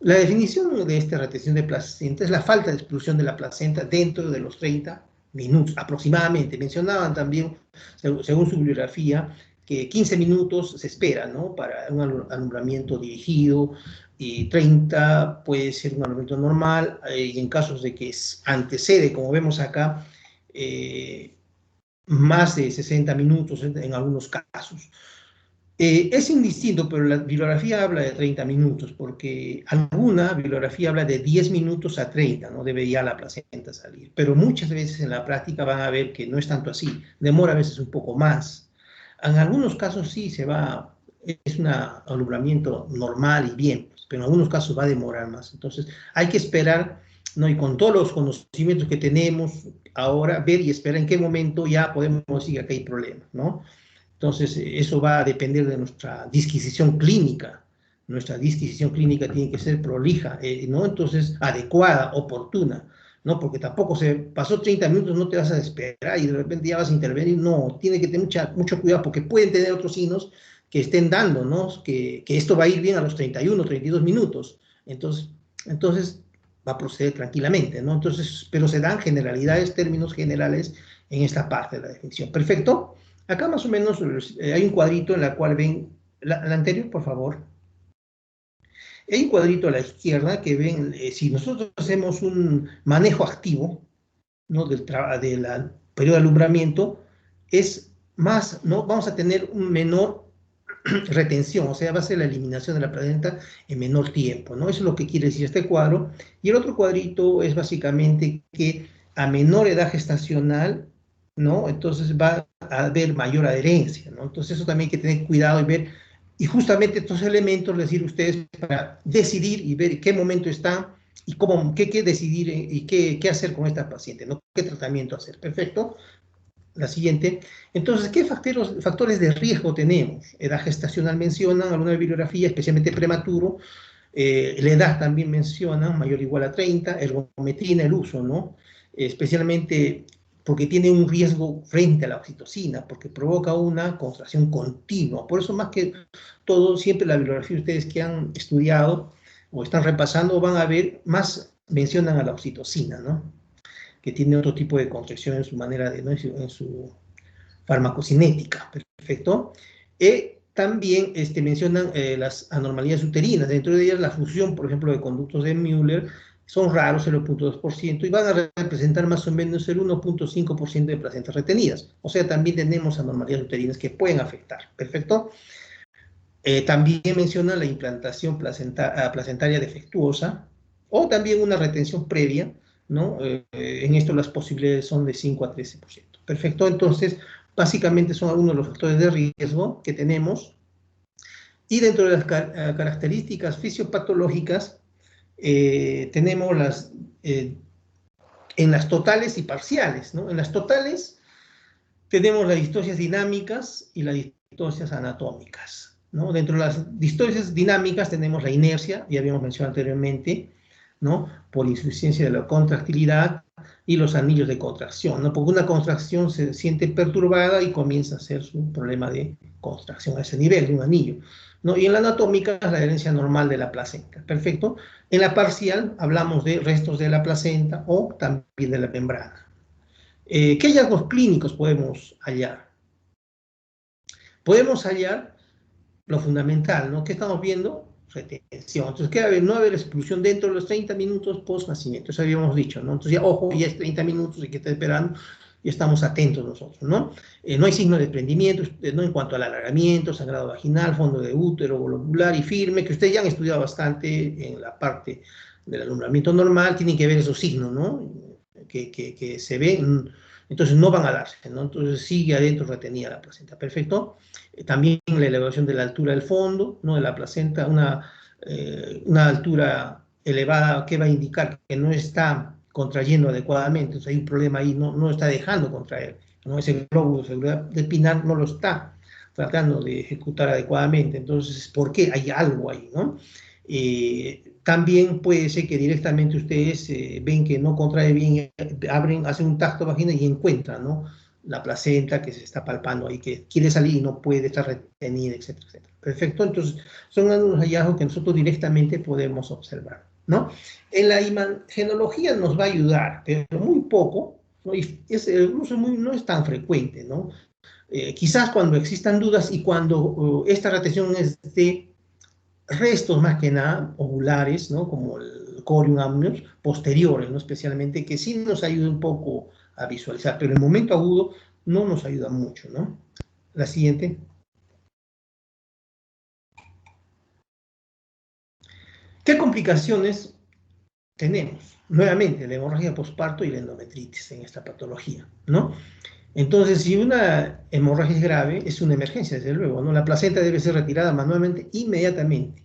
La definición de esta retención de placenta es la falta de expulsión de la placenta dentro de los 30 minutos aproximadamente. Mencionaban también, según su bibliografía, que 15 minutos se espera, ¿no?, para un alumbramiento dirigido, y 30 puede ser un alumbramiento normal, y en casos de que antecede, como vemos acá, más de 60 minutos en algunos casos. Es indistinto, pero la bibliografía habla de 30 minutos, porque alguna bibliografía habla de 10 minutos a 30, ¿no? Debe ya la placenta salir. Pero muchas veces en la práctica van a ver que no es tanto así, demora a veces un poco más. En algunos casos sí es un alumbramiento normal y bien, pues, pero en algunos casos va a demorar más. Entonces hay que esperar, ¿no? Y con todos los conocimientos que tenemos ahora, ver y esperar en qué momento ya podemos decir que acá hay problema, ¿no? Entonces, eso va a depender de nuestra disquisición clínica. Nuestra disquisición clínica tiene que ser prolija, ¿no? Entonces, adecuada, oportuna, ¿no? Porque tampoco se pasó 30 minutos, no te vas a esperar y de repente ya vas a intervenir. No, tiene que tener mucho cuidado porque pueden tener otros signos que estén dando, ¿no? Que esto va a ir bien a los 31, 32 minutos. Entonces va a proceder tranquilamente, ¿no? Entonces, pero se dan generalidades, términos generales en esta parte de la definición. Perfecto. Acá más o menos hay un cuadrito en la cual ven, la anterior, por favor. Hay un cuadrito a la izquierda que ven, si nosotros hacemos un manejo activo, ¿no?, del periodo de alumbramiento, es más, ¿no?, vamos a tener un menor retención, o sea, va a ser la eliminación de la placenta en menor tiempo, ¿no? Eso es lo que quiere decir este cuadro. Y el otro cuadrito es básicamente que a menor edad gestacional, ¿no?, entonces va a haber mayor adherencia, ¿no? Entonces eso también hay que tener cuidado y ver, y justamente estos elementos les sirven a ustedes para decidir y ver en qué momento están y qué decidir y qué hacer con esta paciente, ¿no?, qué tratamiento hacer. Perfecto. La siguiente. Entonces, ¿qué factores de riesgo tenemos? Edad gestacional mencionan, alguna bibliografía, especialmente prematuro. La edad también mencionan, mayor o igual a 30, ergometrina, el uso, ¿no? Especialmente porque tiene un riesgo frente a la oxitocina, porque provoca una contracción continua. Por eso, más que todo, siempre la bibliografía de ustedes que han estudiado o están repasando van a ver, más mencionan a la oxitocina, ¿no?, que tiene otro tipo de contracción en su manera de, ¿no?, en su farmacocinética. Perfecto. También mencionan las anormalidades uterinas, dentro de ellas la fusión, por ejemplo, de conductos de Müller, son raros, 0.2%, y van a representar más o menos el 1.5% de placentas retenidas. O sea, también tenemos anormalidades uterinas que pueden afectar. Perfecto. También menciona la implantación placentaria defectuosa, o también una retención previa, ¿no? En esto las posibilidades son de 5 a 13%. Perfecto. Entonces, básicamente son algunos de los factores de riesgo que tenemos. Y dentro de las características fisiopatológicas, tenemos en las totales y parciales, ¿no? En las totales tenemos las distocias dinámicas y las distocias anatómicas, ¿no? Dentro de las distocias dinámicas tenemos la inercia, ya habíamos mencionado anteriormente, ¿no?, por insuficiencia de la contractilidad y los anillos de contracción, ¿no?, porque una contracción se siente perturbada y comienza a ser un problema de contracción a ese nivel de un anillo, ¿no? Y en la anatómica es la adherencia normal de la placenta. Perfecto. En la parcial hablamos de restos de la placenta o también de la membrana. ¿Qué hallazgos clínicos podemos hallar? Podemos hallar lo fundamental, ¿no? ¿Qué estamos viendo? Retención. Entonces, ¿qué no haber expulsión dentro de los 30 minutos post nacimiento? Eso habíamos dicho, ¿no? Entonces, ya, ojo, ya es 30 minutos y que está esperando y estamos atentos nosotros, ¿no? No hay signo de desprendimiento, ¿no?, en cuanto al alargamiento, sangrado vaginal, fondo de útero, globular y firme, que ustedes ya han estudiado bastante en la parte del alumbramiento normal, tienen que ver esos signos, ¿no?, que se ven. Entonces no van a darse, ¿no? Entonces sigue adentro retenida la placenta. Perfecto. También la elevación de la altura del fondo, ¿no?, de la placenta, una altura elevada que va a indicar que no está contrayendo adecuadamente. Entonces hay un problema ahí, no está dejando contraer, ¿no? Ese glóbulo de seguridad del pinar no lo está tratando de ejecutar adecuadamente. Entonces, ¿por qué? Hay algo ahí, ¿no? También puede ser que directamente ustedes ven que no contrae bien, abren, hacen un tacto vaginal y encuentran, ¿no?, la placenta que se está palpando ahí, que quiere salir y no puede estar retenida, etcétera, etcétera. Perfecto, entonces son algunos hallazgos que nosotros directamente podemos observar, ¿no? En la imagenología nos va a ayudar, pero muy poco, ¿no? Y el uso no es tan frecuente, ¿no? Quizás cuando existan dudas y cuando esta retención es de restos más que nada ovulares, ¿no?, como el corium amnios, posteriores, ¿no?, especialmente, que sí nos ayuda un poco a visualizar, pero en el momento agudo no nos ayuda mucho, ¿no? La siguiente. ¿Qué complicaciones tenemos? Nuevamente, la hemorragia postparto y la endometritis en esta patología, ¿no? Entonces, si una hemorragia es grave, es una emergencia, desde luego, ¿no? La placenta debe ser retirada manualmente inmediatamente,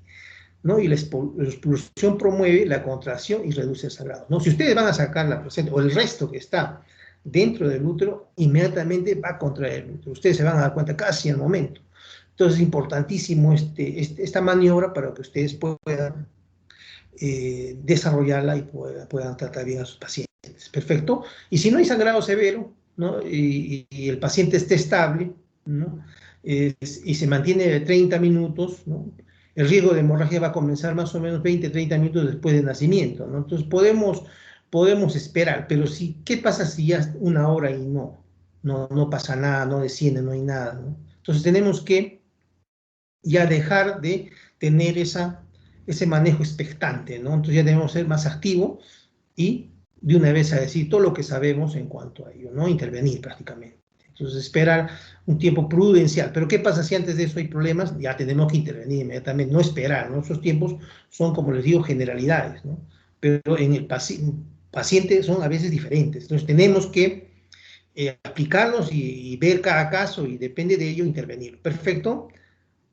¿no? Y la expulsión promueve la contracción y reduce el sangrado, ¿no? Si ustedes van a sacar la placenta o el resto que está dentro del útero, inmediatamente va a contraer el útero. Ustedes se van a dar cuenta casi al momento. Entonces es importantísimo esta maniobra para que ustedes puedan desarrollarla y puedan tratar bien a sus pacientes. Perfecto. Y si no hay sangrado severo, ¿no?, y el paciente esté estable, ¿no?, y se mantiene 30 minutos, ¿no?, el riesgo de hemorragia va a comenzar más o menos 20-30 minutos después del nacimiento, ¿no? Entonces podemos esperar, pero sí, ¿qué pasa si ya es una hora y no pasa nada, no desciende, no hay nada, ¿no? Entonces tenemos que ya dejar de tener ese manejo expectante, ¿no? Entonces ya debemos ser más activos y de una vez a decir todo lo que sabemos en cuanto a ello, ¿no? Intervenir prácticamente. Entonces esperar un tiempo prudencial. Pero ¿qué pasa si antes de eso hay problemas? Ya tenemos que intervenir inmediatamente, no esperar, ¿no? Esos tiempos son, como les digo, generalidades, ¿no? Pero en el paciente son a veces diferentes. Entonces tenemos que aplicarlos y ver cada caso y depende de ello intervenir. Perfecto,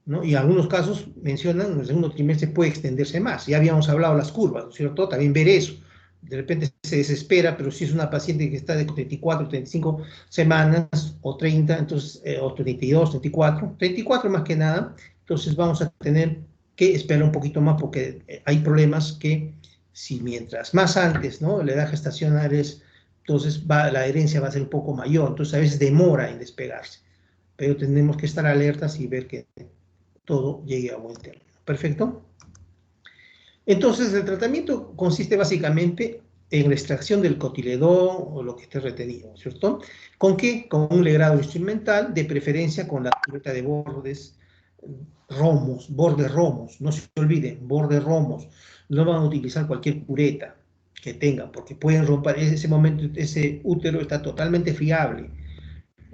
¿no? Y en algunos casos mencionan, en el segundo trimestre puede extenderse más. Ya habíamos hablado de las curvas, ¿no es cierto? También ver eso. De repente se desespera, pero si es una paciente que está de 34, 35 semanas o 30, entonces, o 32, 34, 34 más que nada, entonces vamos a tener que esperar un poquito más porque hay problemas que si mientras más antes, ¿no?, la edad gestacional es, entonces la herencia va a ser un poco mayor, entonces a veces demora en despegarse, pero tenemos que estar alertas y ver que todo llegue a buen término. ¿Perfecto? Entonces, el tratamiento consiste básicamente en la extracción del cotiledón o lo que esté retenido, ¿cierto? ¿Con qué? Con un legrado instrumental, de preferencia con la cubierta de bordes romos, no se olviden, bordes romos. No van a utilizar cualquier cureta que tengan, porque pueden romper, en ese momento ese útero está totalmente friable,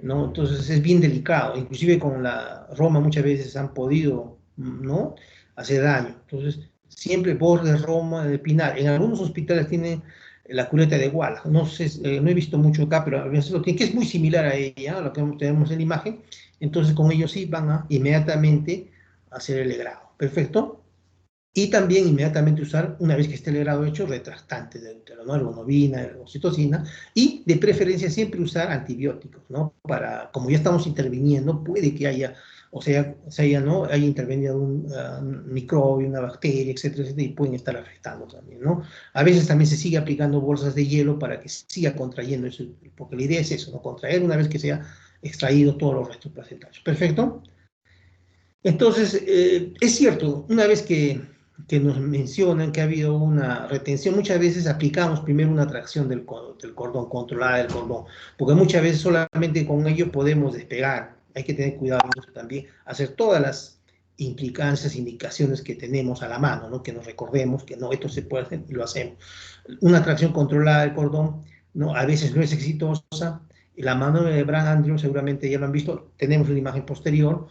¿no? Entonces es bien delicado, inclusive con la Roma muchas veces han podido, ¿no?, hacer daño. Entonces, siempre borde Roma de Pinar. En algunos hospitales tienen la culeta de Walla, no sé, no he visto mucho acá, pero a veces lo tienen, que es muy similar a ella, a lo que tenemos en la imagen. Entonces, con ellos sí van a inmediatamente hacer el legrado. ¿Perfecto? Y también inmediatamente usar, una vez que esté el legrado hecho, retractantes de útero, ¿no?, ergonovina, ergocitocina, y de preferencia siempre usar antibióticos, ¿no? Para, como ya estamos interviniendo, puede que haya, o sea, ¿no?, haya intervenido un microbio, una bacteria, etcétera, etcétera, y pueden estar afectando también, ¿no? A veces también se sigue aplicando bolsas de hielo para que siga contrayendo eso, porque la idea es eso, ¿no?, contraer una vez que se ha extraído todos los restos placentarios. ¿Perfecto? Entonces, es cierto, una vez que nos mencionan que ha habido una retención, muchas veces aplicamos primero una tracción del cordón, controlada del cordón, porque muchas veces solamente con ello podemos despegar. Hay que tener cuidado en eso también, hacer todas las implicancias, indicaciones que tenemos a la mano, ¿no?, que nos recordemos que no, esto se puede hacer y lo hacemos. Una tracción controlada del cordón, ¿no?, a veces no es exitosa. La mano de Brand Andrew, seguramente ya lo han visto, tenemos una imagen posterior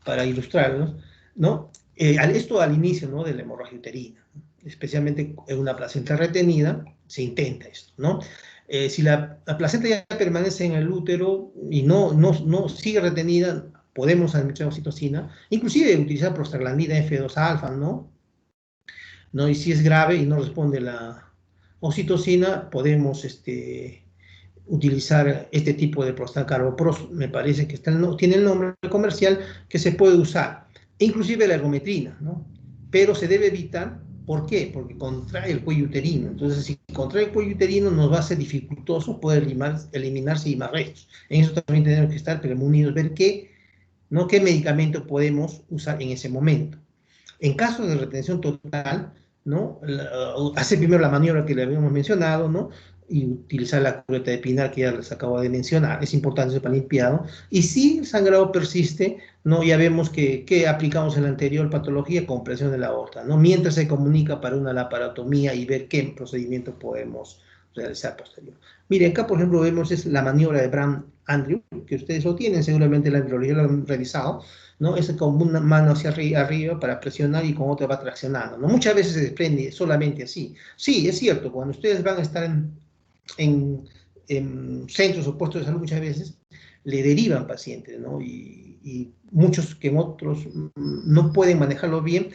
para ilustrarlos, ¿no? Esto al inicio, ¿no?, de la hemorragia uterina, especialmente en una placenta retenida, se intenta esto, ¿no? Si la placenta ya permanece en el útero y no sigue retenida, podemos administrar oxitocina, inclusive utilizar prostaglandina F2 alfa, ¿no? Y si es grave y no responde la oxitocina, podemos utilizar este tipo de prostacarbopros, me parece que tiene el nombre comercial, que se puede usar, e inclusive la ergometrina, ¿no? pero se debe evitar. ¿Por qué? Porque contrae el cuello uterino. Entonces, si contrae el cuello uterino, nos va a ser dificultoso poder eliminarse y más restos. En eso también tenemos que estar premunidos, ver qué, ¿no?, qué medicamento podemos usar en ese momento. En caso de retención total, ¿no?, hacer primero la maniobra que le habíamos mencionado, ¿no?, y utilizar la cureta de Pinar que ya les acabo de mencionar. Es importante para limpiado. Y si el sangrado persiste, ¿no?, ya vemos que aplicamos en la anterior patología, compresión de la aorta, ¿no?, mientras se comunica para una laparotomía y ver qué procedimiento podemos realizar posterior. Miren, acá por ejemplo vemos es la maniobra de Brown-Andrew, que ustedes lo tienen, seguramente la embriología lo han realizado, ¿no? Es con una mano hacia arriba para presionar y con otra va traccionando, ¿no? Muchas veces se desprende solamente así. Sí, es cierto, cuando ustedes van a estar en centros o puestos de salud, muchas veces le derivan pacientes, ¿no? Y muchos que en otros no pueden manejarlo bien,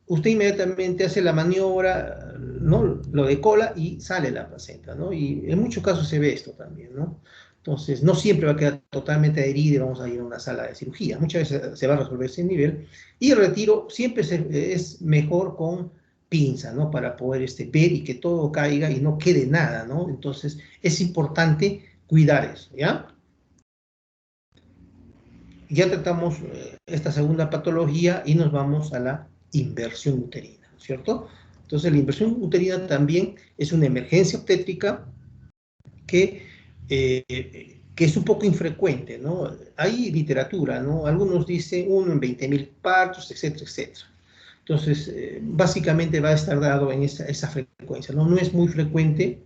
usted inmediatamente hace la maniobra, ¿no?, lo de cola y sale la placenta, ¿no? Y en muchos casos se ve esto también, ¿no? Entonces, no siempre va a quedar totalmente adherida y vamos a ir a una sala de cirugía. Muchas veces se va a resolver ese nivel. Y el retiro siempre es mejor con pinza, ¿no?, para poder ver y que todo caiga y no quede nada, ¿no? Entonces, es importante cuidar eso, ¿ya? Ya tratamos esta segunda patología y nos vamos a la inversión uterina, ¿cierto? Entonces, la inversión uterina también es una emergencia obstétrica que es un poco infrecuente, ¿no? Hay literatura, ¿no? Algunos dicen 1 en 20.000 partos, etcétera, etcétera. Entonces, básicamente va a estar dado en esa frecuencia, ¿no? No es muy frecuente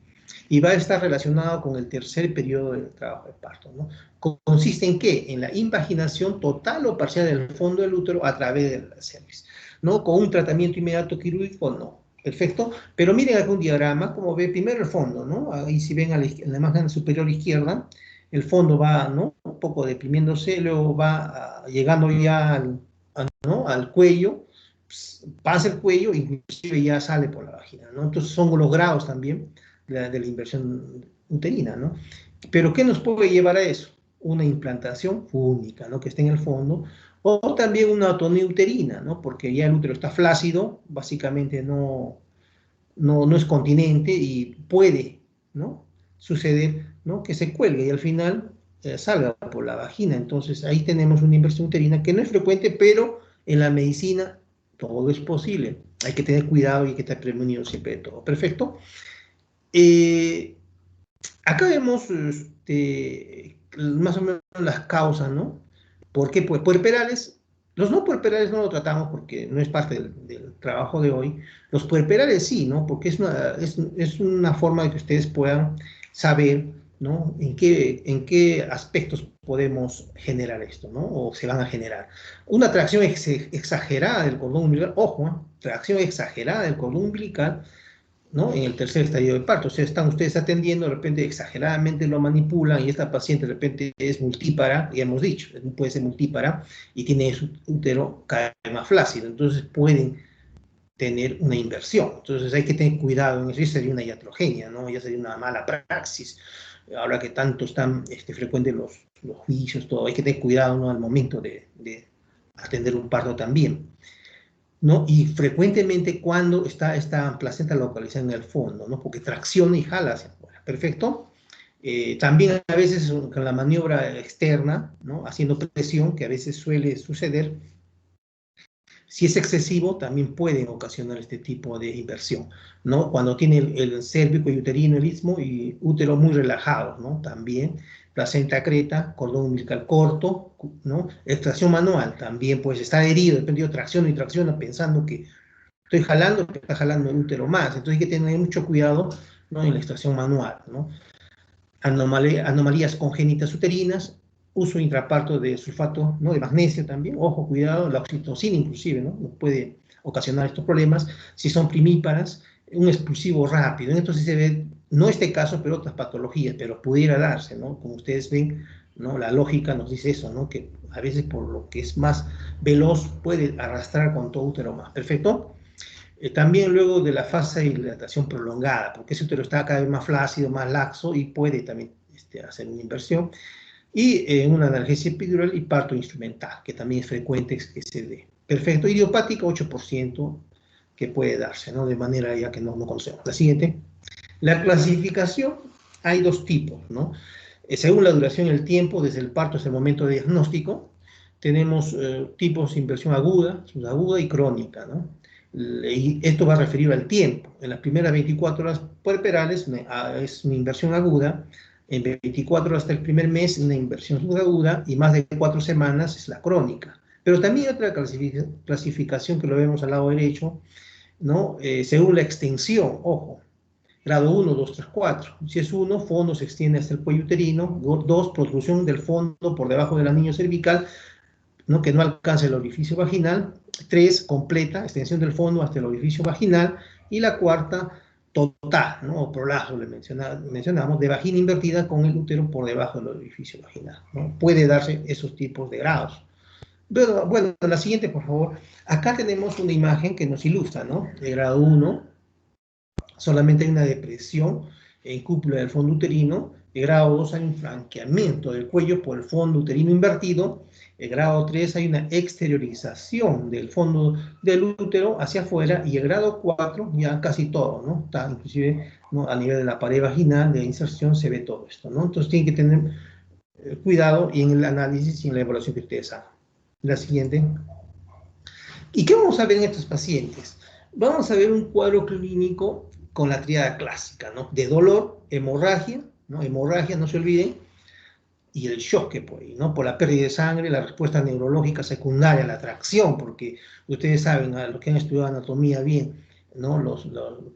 y va a estar relacionado con el tercer periodo del trabajo de parto, ¿no? ¿Consiste en qué? En la invaginación total o parcial del fondo del útero a través de la cervix, ¿no? Con un tratamiento inmediato quirúrgico, no. Perfecto, pero miren acá un diagrama, como ve, primero el fondo, ¿no? Ahí si ven en la imagen superior izquierda, el fondo va, ¿no?, un poco deprimiéndose, luego va llegando ya ¿no?, al cuello, pasa el cuello, inclusive ya sale por la vagina, ¿no? Entonces son los grados también de la inversión uterina, ¿no? Pero ¿qué nos puede llevar a eso? Una implantación única, ¿no?, que esté en el fondo, o también una atonía uterina, ¿no?, porque ya el útero está flácido, básicamente no es continente y puede, ¿no?, suceder, ¿no?, que se cuelgue y al final salga por la vagina. Entonces ahí tenemos una inversión uterina que no es frecuente, pero en la medicina todo es posible. Hay que tener cuidado y hay que estar prevenido siempre de todo. Perfecto. Eh, Acá vemos más o menos las causas, ¿no? ¿Por qué? Pues puerperales. Los no puerperales no lo tratamos porque no es parte del trabajo de hoy. Los puerperales sí, ¿no? Porque es una forma de que ustedes puedan saber, ¿no?, en qué aspectos podemos generar esto, ¿no?, o se van a generar. Una tracción exagerada del cordón umbilical, ojo, ¿eh? Tracción exagerada del cordón umbilical, ¿no?, en el tercer estadio de parto. O sea, están ustedes atendiendo, de repente exageradamente lo manipulan y esta paciente de repente es multípara, ya hemos dicho, puede ser multípara y tiene su útero cada vez más flácido. Entonces pueden tener una inversión. Entonces hay que tener cuidado en eso. Ya sería una iatrogenia, ¿no? Ya sería una mala praxis. Ahora que tanto están frecuentes los juicios, todo, hay que tener cuidado, ¿no?, al momento de atender un parto también, ¿no? Y frecuentemente cuando está esta placenta localizada en el fondo, ¿no?, porque tracciona y jala hacia afuera. Perfecto. También a veces con la maniobra externa, ¿no?, haciendo presión, que a veces suele suceder, si es excesivo, también pueden ocasionar este tipo de inversión, ¿no? Cuando tiene el cérvico y uterino, el istmo y útero muy relajado, ¿no? También placenta creta, cordón umbilical corto, ¿no? Extracción manual, también pues está herido, dependiendo, tracciona y tracciona pensando que estoy jalando, pero está jalando el útero más. Entonces hay que tener mucho cuidado, ¿no?, en la extracción manual, ¿no? Anomalías congénitas uterinas, uso intraparto de sulfato, ¿no?, de magnesio también, ojo, cuidado, la oxitocina inclusive, ¿no?, nos puede ocasionar estos problemas. Si son primíparas, un expulsivo rápido. En esto sí se ve, no este caso, pero otras patologías, pero pudiera darse, ¿no? Como ustedes ven, ¿no?, la lógica nos dice eso, ¿no?, que a veces por lo que es más veloz puede arrastrar con todo útero más. Perfecto. También luego de la fase de hidratación prolongada, porque ese útero está cada vez más flácido, más laxo y puede también hacer una inversión. Y una analgesia epidural y parto instrumental, que también es frecuente que se dé. Perfecto. Idiopática, 8%. que puede darse, ¿no? De manera ya que no conocemos. La siguiente. La clasificación, hay dos tipos, ¿no? Según la duración y el tiempo, desde el parto hasta el momento de diagnóstico, tenemos tipos de inversión aguda, subaguda y crónica, ¿no? Y esto va referido al tiempo. En las primeras 24 horas puerperales es una inversión aguda, en 24 horas hasta el primer mes una inversión subaguda y más de 4 semanas es la crónica. Pero también hay otra clasificación que lo vemos al lado derecho, ¿no? Según la extensión, ojo, grado 1, 2, 3, 4. Si es 1, fondo se extiende hasta el cuello uterino. 2, protrusión del fondo por debajo del anillo cervical, ¿no? Que no alcanza el orificio vaginal. 3, completa, extensión del fondo hasta el orificio vaginal. Y la cuarta, total, ¿no? O prolazo, le mencionamos, de vagina invertida con el útero por debajo del orificio vaginal, ¿no? Puede darse esos tipos de grados. Bueno, la siguiente, por favor. Acá tenemos una imagen que nos ilustra, ¿no? De grado 1, solamente hay una depresión en cúpula del fondo uterino. El grado 2 hay un flanqueamiento del cuello por el fondo uterino invertido. El grado 3 hay una exteriorización del fondo del útero hacia afuera. Y el grado 4 ya casi todo, ¿no? Está inclusive, ¿no? A nivel de la pared vaginal, de inserción, se ve todo esto, ¿no? Entonces tienen que tener cuidado y en el análisis y en la evaluación que ustedes hagan. La siguiente. ¿Y qué vamos a ver en estos pacientes? Vamos a ver un cuadro clínico con la tríada clásica, ¿no? De dolor, hemorragia, ¿no? Hemorragia, no se olviden, y el shock que puede, ¿no? Por la pérdida de sangre, la respuesta neurológica secundaria, la tracción, porque ustedes saben, a los que han estudiado anatomía bien, ¿no?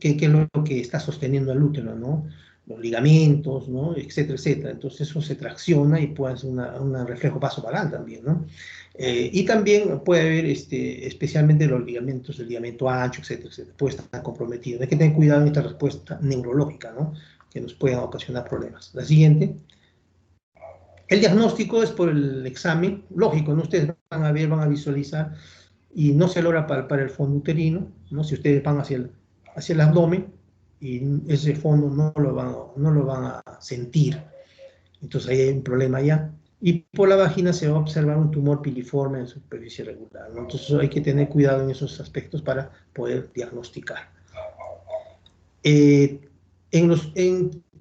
¿Qué es lo que está sosteniendo el útero, ¿no? Los ligamentos, ¿no? Etcétera, etcétera. Entonces eso se tracciona y puede ser un reflejo vasovagal también, ¿no? Y también puede haber especialmente los ligamentos, el ligamento ancho, etcétera, etcétera, puede estar comprometido. Hay que tener cuidado en esta respuesta neurológica, ¿no? Que nos puedan ocasionar problemas. La siguiente. El diagnóstico es por el examen, lógico, ¿no? Ustedes van a ver, van a visualizar, y no se logra palpar el fondo uterino, ¿no? Si ustedes van hacia el abdomen, y ese fondo no lo van a sentir, entonces ahí hay un problema ya. Y por la vagina se va a observar un tumor piriforme en superficie regular, ¿no? Entonces hay que tener cuidado en esos aspectos para poder diagnosticar.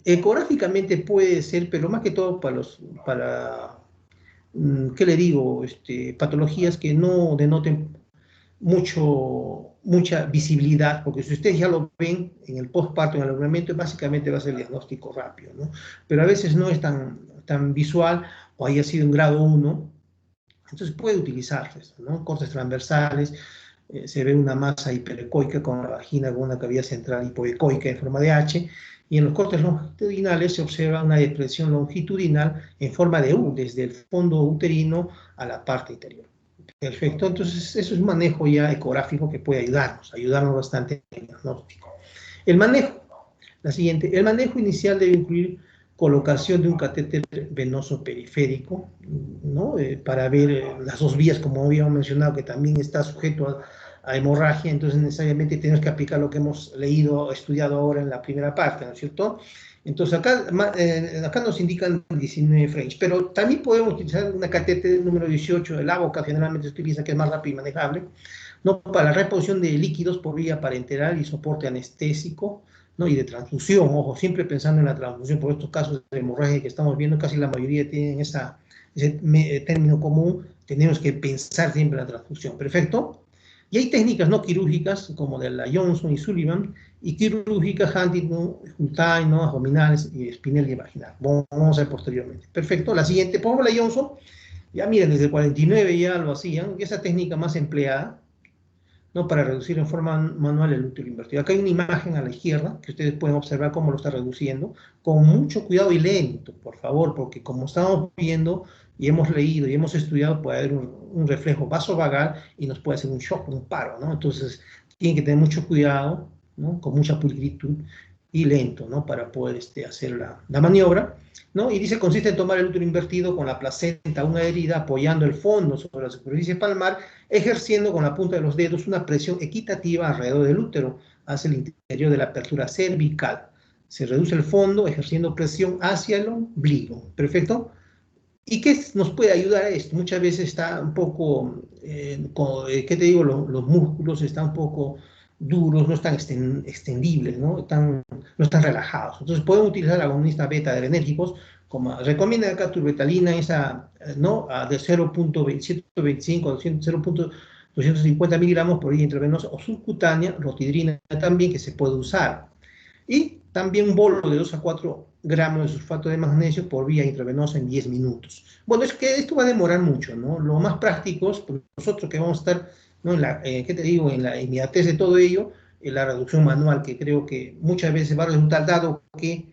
Ecográficamente puede ser, pero más que todo ¿qué le digo? Patologías que no denoten mucha visibilidad, porque si ustedes ya lo ven en el postparto, en el alumbramiento, básicamente va a ser el diagnóstico rápido, ¿no? Pero a veces no es tan visual, o haya sido en grado 1, entonces puede utilizarse, ¿no? Cortes transversales, se ve una masa hiperecoica con la vagina con una cavidad central hipoecoica en forma de H, y en los cortes longitudinales se observa una depresión longitudinal en forma de U, desde el fondo uterino a la parte interior. Perfecto, entonces eso es un manejo ya ecográfico que puede ayudarnos bastante en el diagnóstico. El manejo, la siguiente, el manejo inicial debe incluir colocación de un catéter venoso periférico, ¿no? Para ver las dos vías, como habíamos mencionado, que también está sujeto a hemorragia, entonces necesariamente tenemos que aplicar lo que hemos leído, estudiado ahora en la primera parte, ¿no es cierto? Entonces acá nos indican 19 French, pero también podemos utilizar una catéter número 18, el ABOCA generalmente se utiliza, que es más rápido y manejable, ¿no? Para la reposición de líquidos por vía parenteral y soporte anestésico, ¿no? Y de transfusión, ojo, siempre pensando en la transfusión por estos casos de hemorragia que estamos viendo, casi la mayoría tienen ese término común, tenemos que pensar siempre en la transfusión, ¿perfecto? Y hay técnicas no quirúrgicas, como de la Johnson y Sullivan, y quirúrgicas, Huntington, Hultain, ¿no? Abdominales y Spinelli vaginal. Vamos a ver posteriormente. Perfecto, la siguiente, pongo la Johnson, ya miren, desde el 49 ya lo hacían, y esa técnica más empleada, ¿no? Para reducir en forma manual el útero invertido. Acá hay una imagen a la izquierda que ustedes pueden observar cómo lo está reduciendo, con mucho cuidado y lento, por favor, porque como estamos viendo y hemos leído y hemos estudiado, puede haber un reflejo vasovagal y nos puede hacer un shock, un paro, ¿no? Entonces, tienen que tener mucho cuidado, ¿no? Con mucha pulcritud y lento, ¿no? Para poder hacer la maniobra, ¿no? Y dice, consiste en tomar el útero invertido con la placenta, una herida, apoyando el fondo sobre la superficie palmar, ejerciendo con la punta de los dedos una presión equitativa alrededor del útero, hacia el interior de la apertura cervical. Se reduce el fondo, ejerciendo presión hacia el ombligo. ¿Perfecto? ¿Y qué nos puede ayudar a esto? Muchas veces está un poco, ¿qué te digo? Los músculos están un poco duros, no están extendibles, no están relajados. Entonces pueden utilizar agonistas beta adrenérgicos, como recomienda acá turbetalina, esa, ¿no? De 0.125 a 0.250 miligramos por vía intravenosa o subcutánea, rotidrina también que se puede usar. Y también un bolo de 2 a 4 gramos de sulfato de magnesio por vía intravenosa en 10 minutos. Bueno, es que esto va a demorar mucho, ¿no? Lo más práctico es nosotros que vamos a estar, ¿no? ¿Qué te digo? En la inmediatez de todo ello, en la reducción manual, que creo que muchas veces va a resultar, dado que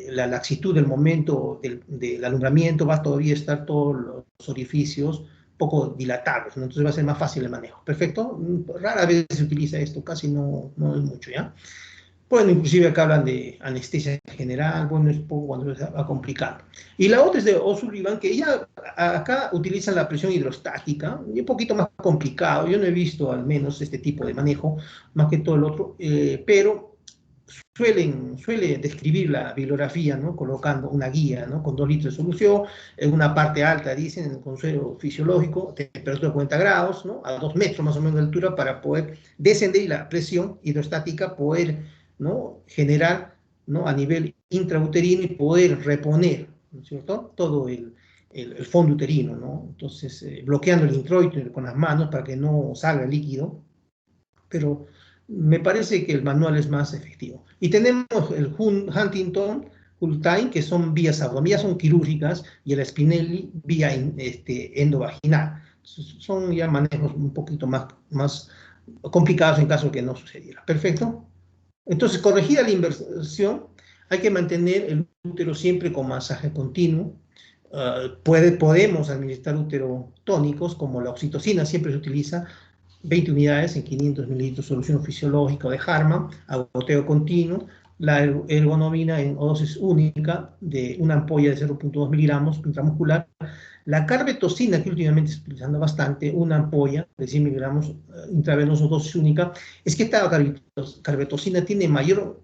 la laxitud del momento del alumbramiento va a todavía estar todos los orificios poco dilatados, ¿no? Entonces va a ser más fácil el manejo. Perfecto. Rara vez se utiliza esto, casi no es mucho, ¿ya? Bueno, inclusive acá hablan de anestesia general, bueno, es poco cuando se va complicando. Y la otra es de O'Sullivan, que ya acá utilizan la presión hidrostática, y un poquito más complicado, yo no he visto al menos este tipo de manejo, más que todo el otro, pero suele describir la bibliografía, ¿no? Colocando una guía, ¿no? Con 2 litros de solución, en una parte alta, dicen, en el consuelo fisiológico, temperatura de 40 grados, ¿no? A 2 metros más o menos de altura, para poder descender y la presión hidrostática poder, ¿no? Generar, ¿no? A nivel intrauterino y poder reponer, ¿no es cierto? Todo el fondo uterino, ¿no? Entonces, bloqueando el introito con las manos para que no salga el líquido, pero me parece que el manual es más efectivo. Y tenemos el Huntington, Hultain, que son vías abdominales, son quirúrgicas, y el Spinelli, vía endovaginal. Son ya manejos un poquito más complicados en caso de que no sucediera. Perfecto. Entonces, corregida la inversión, hay que mantener el útero siempre con masaje continuo. Podemos administrar uterotónicos, como la oxitocina siempre se utiliza, 20 unidades en 500 mililitros de solución fisiológica de Harman, a goteo continuo, la ergonomina en dosis única de una ampolla de 0.2 miligramos intramuscular, la carbetocina, que últimamente se está utilizando bastante, una ampolla de 100 miligramos intravenoso, dosis única. Es que esta carbetocina tiene mayor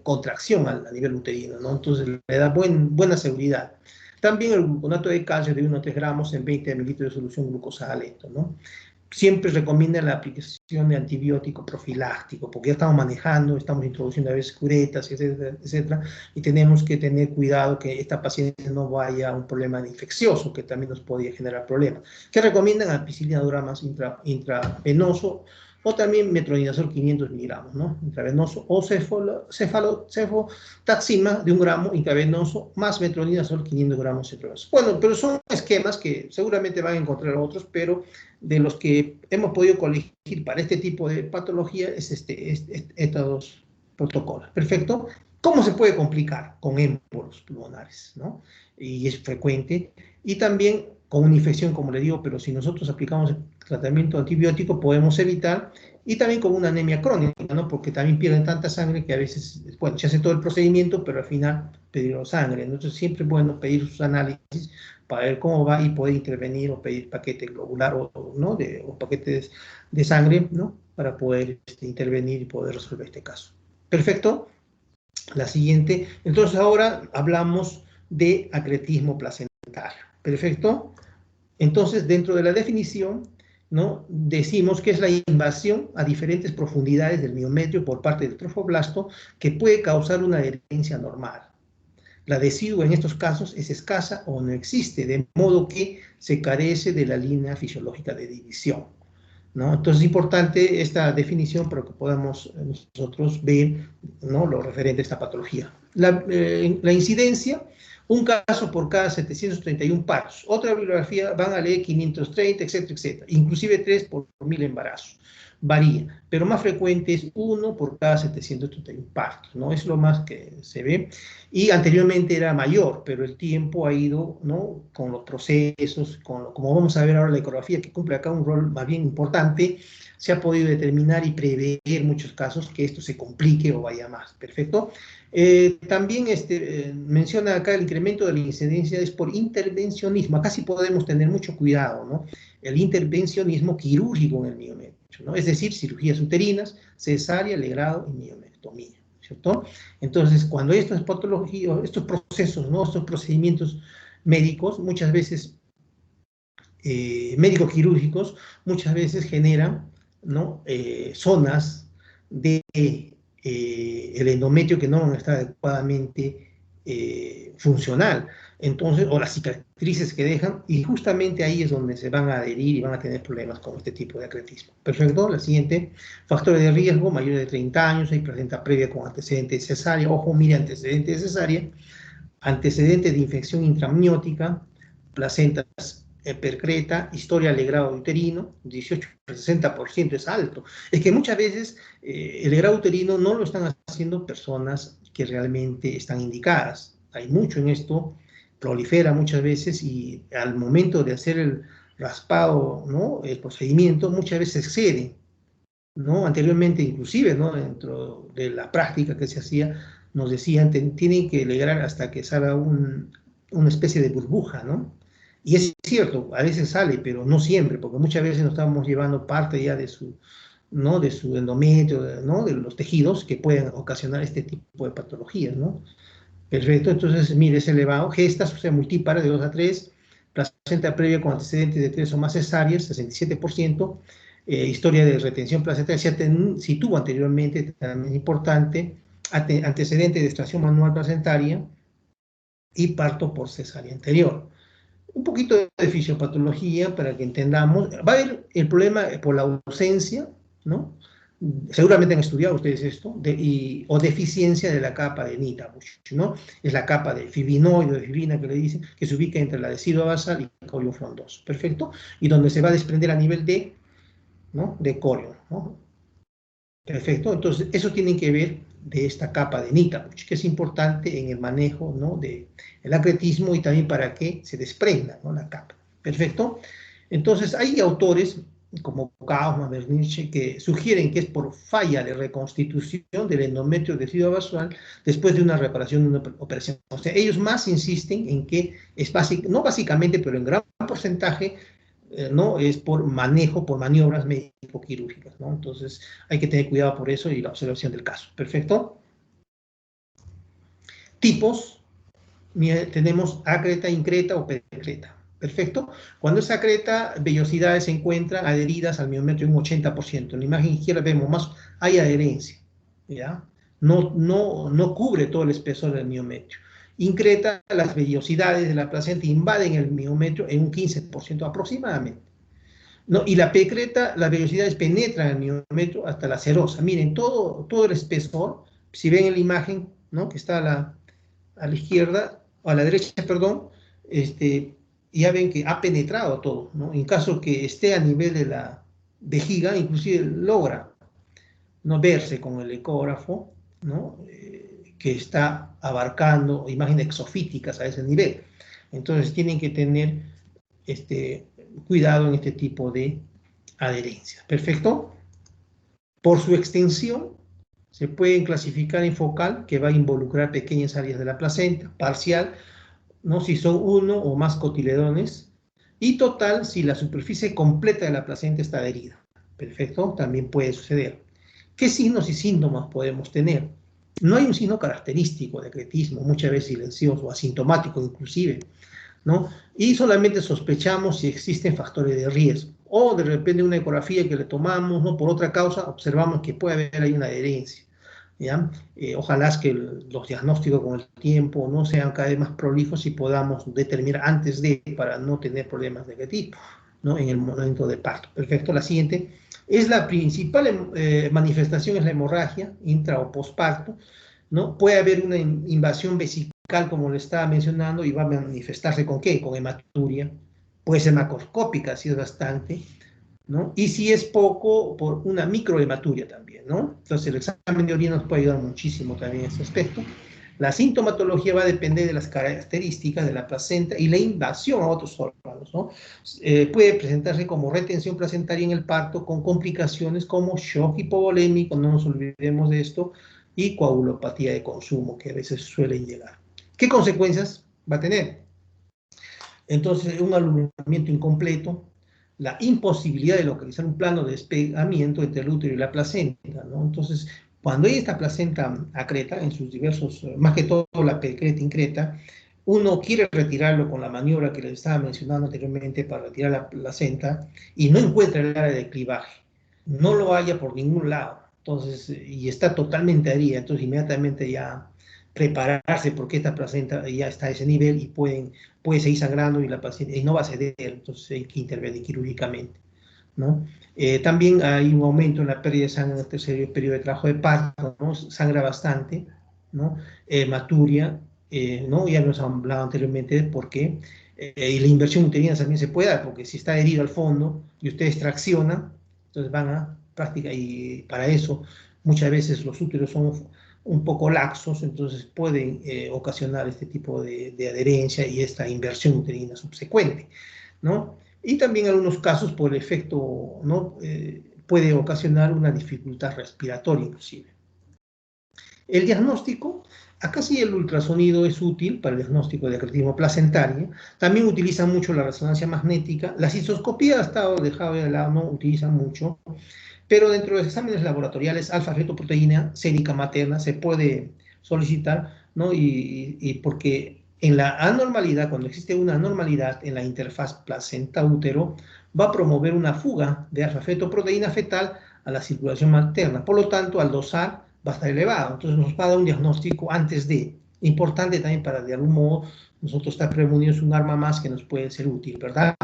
contracción a nivel uterino, ¿no? Entonces le da buena seguridad. También el gluconato de calcio de 1 a 3 gramos en 20 mililitros de solución glucosa lento, ¿no? Siempre recomienda la aplicación de antibiótico profiláctico, porque ya estamos manejando, estamos introduciendo a veces curetas, etcétera, etcétera, y tenemos que tener cuidado que esta paciente no vaya a un problema infeccioso, que también nos podría generar problemas. ¿Qué recomiendan? Ampicilina dura más intravenoso, o también metronidazol 500 miligramos, ¿no? Intravenoso, o cefotaxima de 1 gramo intravenoso, más metronidazol 500 gramos intravenoso. Bueno, pero son esquemas que seguramente van a encontrar otros, pero de los que hemos podido colegir para este tipo de patología es estos 2 protocolos. Perfecto. ¿Cómo se puede complicar? Con émbolos pulmonares, ¿no? Y es frecuente. Y también con una infección, como le digo, pero si nosotros aplicamos el tratamiento antibiótico podemos evitar, y también con una anemia crónica, ¿no? Porque también pierden tanta sangre que a veces, bueno, se hace todo el procedimiento, pero al final pidieron sangre. Entonces siempre es bueno pedir sus análisis para ver cómo va y poder intervenir o pedir paquete globular ¿no? o paquetes de sangre, ¿no? Para poder intervenir y poder resolver este caso. Perfecto. La siguiente. Entonces ahora hablamos de acretismo placentario. Perfecto. Entonces, dentro de la definición, ¿no? Decimos que es la invasión a diferentes profundidades del miometrio por parte del trofoblasto que puede causar una adherencia normal. La decidua en estos casos es escasa o no existe, de modo que se carece de la línea fisiológica de división, ¿no? Entonces es importante esta definición para que podamos nosotros ver, ¿no? Lo referente a esta patología. La incidencia, un caso por cada 731 partos. Otra bibliografía van a leer 530, etcétera, etcétera. Inclusive 3 por 1000 embarazos. Varía, pero más frecuente es 1 por cada 731 partos, ¿no? Es lo más que se ve. Y anteriormente era mayor, pero el tiempo ha ido, ¿no? Con los procesos, como vamos a ver ahora la ecografía, que cumple acá un rol más bien importante, se ha podido determinar y prever en muchos casos que esto se complique o vaya más. Perfecto. También menciona acá el incremento de la incidencia es por intervencionismo. Acá sí podemos tener mucho cuidado, ¿no? El intervencionismo quirúrgico en el miometrio, ¿no? Es decir, cirugías uterinas, cesárea, legrado y miomectomía, ¿cierto? Entonces, cuando estas patologías, estos procesos, ¿no? Estos procedimientos médicos, muchas veces médicos quirúrgicos, muchas veces generan, ¿no? Zonas de el endometrio que no está adecuadamente funcional, entonces, o las cicatrices que dejan, y justamente ahí es donde se van a adherir y van a tener problemas con este tipo de acretismo. Perfecto, la siguiente, factores de riesgo, mayores de 30 años, hay placenta previa con antecedentes de cesárea, ojo, mire, antecedentes de cesárea, antecedentes de infección intramniótica, placentas percreta, historia de grado uterino, 18 al 60% es alto. Es que muchas veces el grado uterino no lo están haciendo personas que realmente están indicadas. Hay mucho en esto, prolifera muchas veces y al momento de hacer el raspado, ¿no? El procedimiento, muchas veces excede, ¿no? Anteriormente, inclusive, ¿no? Dentro de la práctica que se hacía, nos decían, tienen que alegrar hasta que salga una especie de burbuja, ¿no? Y es cierto, a veces sale, pero no siempre, porque muchas veces nos estamos llevando parte ya de su, ¿no? De su endometrio, ¿no? De los tejidos que pueden ocasionar este tipo de patologías, ¿no? Perfecto, entonces, mire, es elevado. Gestas, o sea, multípara de 2 a 3, placenta previa con antecedentes de 3 o más cesáreas, 67%, historia de retención placentaria, si tuvo anteriormente, también importante, antecedente de extracción manual placentaria y parto por cesárea anterior. Un poquito de fisiopatología para que entendamos. Va a haber el problema por la ausencia, ¿no? Seguramente han estudiado ustedes esto, o deficiencia de la capa de Nitabuch, ¿no? Es la capa de fibrinoide, de fibrina que le dicen, que se ubica entre la decidua basal y el corium frondoso, ¿perfecto? Y donde se va a desprender a nivel de, ¿no? De corium, ¿no? Perfecto, entonces eso tiene que ver de esta capa de Nitabuch, que es importante en el manejo, ¿no? del acretismo y también para que se desprenda, ¿no? La capa. Perfecto, entonces hay autores como Kaufman, Bernice, que sugieren que es por falla de reconstitución del endometrio deciduo basal después de una reparación de una operación. O sea, ellos más insisten en que es no básicamente, pero en gran porcentaje, no es por manejo, por maniobras médico-quirúrgicas, ¿no? Entonces hay que tener cuidado por eso y la observación del caso. ¿Perfecto? Tipos, tenemos acreta, increta o percreta. ¿Perfecto? Cuando esa acreta, vellosidades se encuentran adheridas al miometrio un 80%. En la imagen izquierda vemos más, hay adherencia, ¿ya? No cubre todo el espesor del miometrio. Increta, las vellosidades de la placenta invaden el miometrio en un 15% aproximadamente. No, y la pecreta, las velocidades penetran el miometrio hasta la serosa. Miren, todo el espesor, si ven en la imagen, ¿no? Que está a la izquierda, o a la derecha, perdón, ya ven que ha penetrado todo, ¿no? En caso que esté a nivel de la vejiga, inclusive logra, ¿no? Verse con el ecógrafo, ¿no? Que está abarcando imágenes exofíticas a ese nivel. Entonces tienen que tener cuidado en este tipo de adherencias. ¿Perfecto? Por su extensión, se pueden clasificar en focal, que va a involucrar pequeñas áreas de la placenta, parcial, ¿no? Si son uno o más cotiledones, y total, si la superficie completa de la placenta está adherida. Perfecto, también puede suceder. ¿Qué signos y síntomas podemos tener? No hay un signo característico de acretismo, muchas veces silencioso, asintomático inclusive, ¿no? Y solamente sospechamos si existen factores de riesgo. O de repente una ecografía que le tomamos, ¿no? Por otra causa, observamos que puede haber ahí una adherencia, ¿ya? Ojalá es que los diagnósticos con el tiempo no sean cada vez más prolijos y podamos determinar antes de, para no tener problemas de qué tipo, ¿no? En el momento del parto. Perfecto, la siguiente. Es la principal manifestación, es la hemorragia, intra o postparto, ¿no? Puede haber una invasión vesical, como le estaba mencionando, y va a manifestarse ¿con qué? Con hematuria. Puede ser macroscópica, si es bastante, ¿no? Y si es poco, por una microhematuria también, ¿no? Entonces el examen de orina nos puede ayudar muchísimo también en ese aspecto. La sintomatología va a depender de las características de la placenta y la invasión a otros órganos, ¿no? Puede presentarse como retención placentaria en el parto con complicaciones como shock hipovolémico, no nos olvidemos de esto, y coagulopatía de consumo, que a veces suelen llegar. ¿Qué consecuencias va a tener? Entonces, un alumbramiento incompleto, la imposibilidad de localizar un plano de despegamiento entre el útero y la placenta, ¿no? Entonces, cuando hay esta placenta acreta, en sus diversos, más que todo la pecreta increta, uno quiere retirarlo con la maniobra que les estaba mencionando anteriormente para retirar la placenta y no encuentra el área de clivaje, no lo halla por ningún lado, Entonces, y está totalmente herida, entonces inmediatamente ya prepararse porque esta placenta ya está a ese nivel y puede seguir sangrando y la paciente y no va a ceder, entonces hay que intervenir quirúrgicamente, ¿no? También hay un aumento en la pérdida de sangre en el tercer periodo de trabajo de parto, ¿no? Sangra bastante, ¿no? Hematuria, ¿no? Ya nos han hablado anteriormente de por qué. Y la inversión uterina también se puede dar, porque si está herido al fondo y usted extracciona, entonces van a práctica, y para eso muchas veces los úteros son un poco laxos, entonces pueden ocasionar este tipo de adherencia y esta inversión uterina subsecuente, ¿no? Y también en algunos casos por el efecto, ¿no? Puede ocasionar una dificultad respiratoria inclusive. El diagnóstico, acá sí el ultrasonido es útil para el diagnóstico de acretismo placentario. También utilizan mucho la resonancia magnética. La cistoscopía ha estado dejado de lado, no utilizan mucho. Pero dentro de los exámenes laboratoriales, alfa-fetoproteína sérica materna se puede solicitar, ¿no? Y porque en la anormalidad, cuando existe una anormalidad en la interfaz placenta-útero, va a promover una fuga de alfa-fetoproteína fetal a la circulación materna. Por lo tanto, al dosar va a estar elevado. Entonces nos va a dar un diagnóstico antes de. Importante también para de algún modo nosotros estar prevenidos, un arma más que nos puede ser útil, ¿verdad?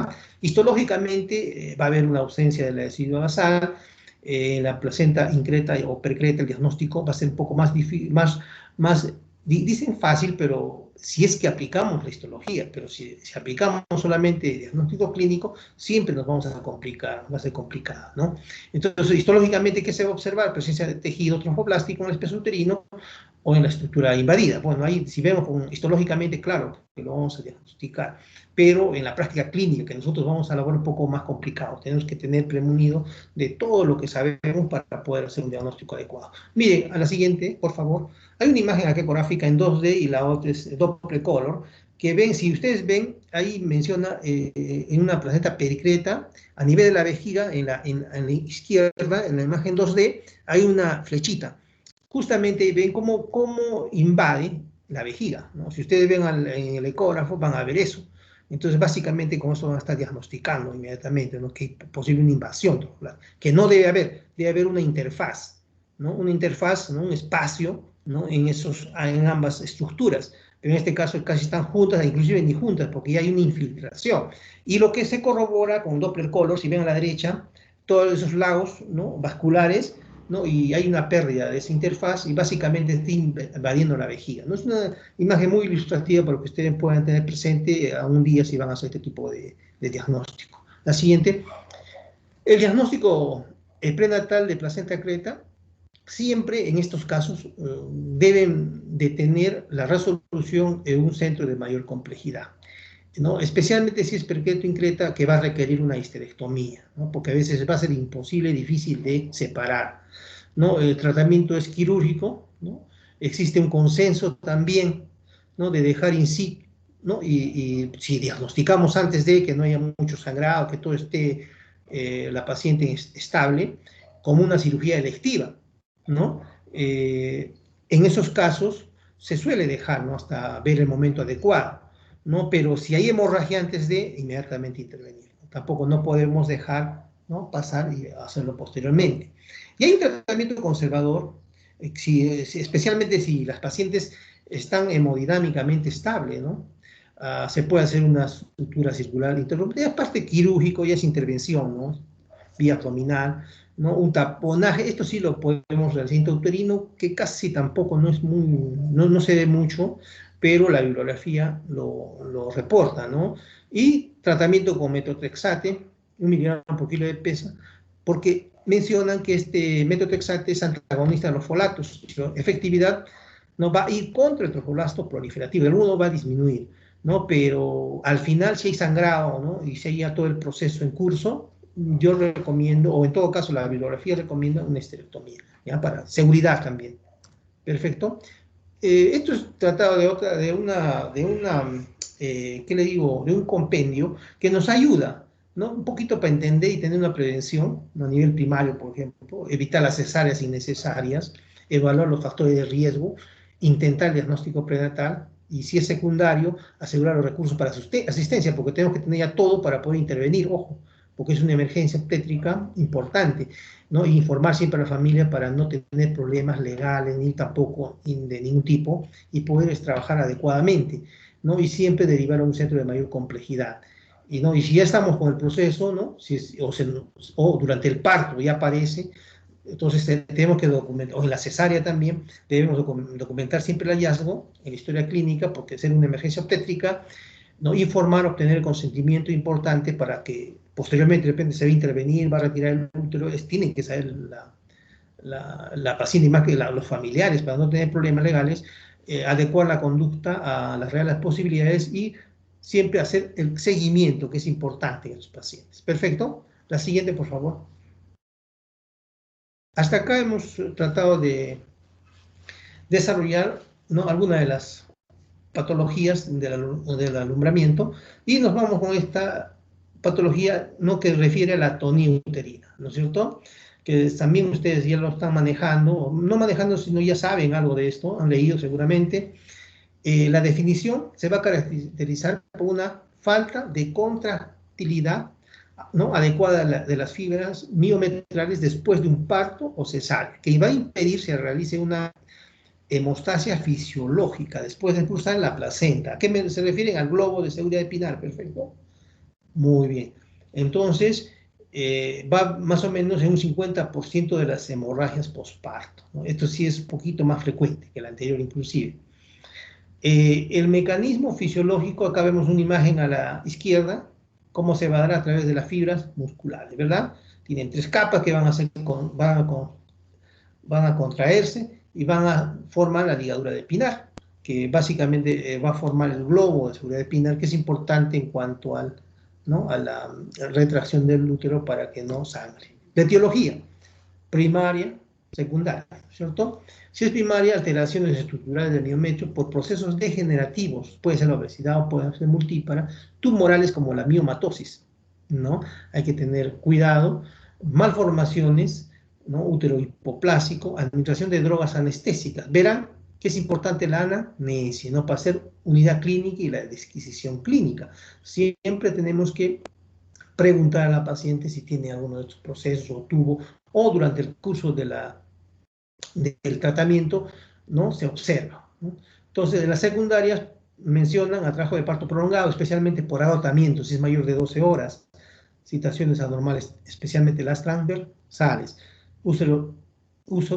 Histológicamente va a haber una ausencia de la decidua basal, la placenta increta o percreta, el diagnóstico va a ser un poco más difícil, dicen fácil, pero si es que aplicamos la histología, pero si aplicamos solamente el diagnóstico clínico, siempre nos vamos a complicar, va a ser complicado, ¿no? Entonces, histológicamente, ¿qué se va a observar? Presencia de tejido tromboplástico en el espeso uterino o en la estructura invadida. Bueno, ahí si vemos histológicamente, claro, que lo vamos a diagnosticar, pero en la práctica clínica, que nosotros vamos a elaborar un poco más complicado, tenemos que tener premunido de todo lo que sabemos para poder hacer un diagnóstico adecuado. Miren, a la siguiente, por favor. Hay una imagen aquí ecográfica en 2D y la otra es Doppler color, que ven, si ustedes ven, ahí menciona en una placenta pericreta, a nivel de la vejiga, en la izquierda, en la imagen 2D, hay una flechita. Justamente ven cómo invade la vejiga, ¿no? Si ustedes ven en el ecógrafo, van a ver eso. Entonces, básicamente, con eso van a estar diagnosticando inmediatamente, ¿no? Que hay posible una invasión, que no debe haber una interfaz, ¿no? Una interfaz, ¿no? Un espacio, ¿no? En ambas estructuras. Pero en este caso casi están juntas, inclusive ni juntas, porque ya hay una infiltración. Y lo que se corrobora con Doppler color, si ven a la derecha, todos esos lagos, ¿no? Vasculares, ¿no? Y hay una pérdida de esa interfaz y básicamente está invadiendo la vejiga, ¿no? Es una imagen muy ilustrativa para que ustedes puedan tener presente a un día si van a hacer este tipo de diagnóstico. La siguiente, el diagnóstico prenatal de placenta creta, siempre en estos casos deben de tener la resolución en un centro de mayor complejidad, ¿no? Especialmente si es percreto increta, que va a requerir una histerectomía, ¿no? Porque a veces va a ser imposible, difícil de separar, ¿no? El tratamiento es quirúrgico, ¿no? Existe un consenso también, ¿no? De dejar in situ, ¿no? Y si diagnosticamos antes de que no haya mucho sangrado, que todo esté la paciente estable, como una cirugía electiva, ¿no? En esos casos se suele dejar, ¿no? Hasta ver el momento adecuado, ¿no? Pero si hay hemorragia antes de, inmediatamente intervenir. Tampoco no podemos dejar, ¿no? Pasar y hacerlo posteriormente. Y hay un tratamiento conservador, especialmente si las pacientes están hemodinámicamente estables, ¿no? Se puede hacer una sutura circular interrumpida, aparte quirúrgico, ya es intervención, ¿no? Vía abdominal, ¿no? Un taponaje, esto sí lo podemos realizar intrauterino, que casi tampoco no es no se ve mucho, pero la bibliografía lo reporta, ¿no? Y tratamiento con metotrexate, 1 mg por kilo de peso, porque mencionan que este metotrexate es antagonista de los folatos, su efectividad no va a ir contra el trofoblast proliferativo, el uno va a disminuir, ¿no? Pero al final, si hay sangrado, ¿no? Y si hay ya todo el proceso en curso, yo recomiendo, o en todo caso la bibliografía recomienda una esterectomía, ¿ya? Para seguridad también. Perfecto. Esto es tratado ¿qué le digo? De un compendio que nos ayuda, ¿no? Un poquito para entender y tener una prevención, ¿no? A nivel primario, por ejemplo, evitar las cesáreas innecesarias, evaluar los factores de riesgo, intentar el diagnóstico prenatal y si es secundario, asegurar los recursos para asistencia, porque tenemos que tener ya todo para poder intervenir, ojo, porque es una emergencia obstétrica importante, ¿no? Y informar siempre a la familia para no tener problemas legales ni tampoco de ningún tipo y poder trabajar adecuadamente, ¿no? Y siempre derivar a un centro de mayor complejidad. Y, ¿no? Y si ya estamos con el proceso, ¿no? O durante el parto ya aparece, entonces tenemos que documentar, o en la cesárea también, debemos documentar siempre el hallazgo en la historia clínica, porque ser una emergencia obstétrica, ¿no? Informar, obtener el consentimiento importante para que posteriormente, de repente, se va a intervenir, va a retirar el útero, tienen que saber la paciente y más que los familiares para no tener problemas legales, adecuar la conducta a las reales posibilidades y siempre hacer el seguimiento, que es importante en los pacientes. Perfecto. La siguiente, por favor. Hasta acá hemos tratado de desarrollar, ¿no?, algunas de las patologías del alumbramiento y nos vamos con esta patología, ¿no?, que refiere a la atonía uterina, ¿no es cierto? Que también ustedes ya lo están manejando, no manejando, sino ya saben algo de esto, han leído seguramente. La definición se va a caracterizar por una falta de contractilidad, ¿no?, adecuada de las fibras miometrales después de un parto o cesárea, que va a impedir que se realice una hemostasia fisiológica después de cruzar la placenta. ¿A qué se refieren? Al globo de seguridad epinar, perfecto. Muy bien. Entonces, va más o menos en un 50% de las hemorragias postparto, ¿no? Esto sí es un poquito más frecuente que el anterior inclusive. El mecanismo fisiológico, acá vemos una imagen a la izquierda, cómo se va a dar a través de las fibras musculares, ¿verdad? Tienen 3 capas que van a contraerse y van a formar la ligadura de Pinar, que básicamente va a formar el globo de seguridad de Pinar, que es importante en cuanto ¿no?, a la retracción del útero para que no sangre. La etiología, primaria, secundaria, ¿cierto? Si es primaria, alteraciones estructurales del miometrio por procesos degenerativos, puede ser la obesidad o puede ser multípara, tumorales como la miomatosis, ¿no? Hay que tener cuidado, malformaciones, ¿no?, útero hipoplásico, administración de drogas anestésicas. Verán que es importante la anamnesia, ¿no?, para hacer unidad clínica y la disquisición clínica. Siempre tenemos que preguntar a la paciente si tiene alguno de estos procesos o tuvo, o durante el curso del tratamiento, ¿no?, se observa, ¿no? Entonces, en las secundarias mencionan atraso de parto prolongado, especialmente por agotamiento, si es mayor de 12 horas, situaciones anormales, especialmente las transversales, uso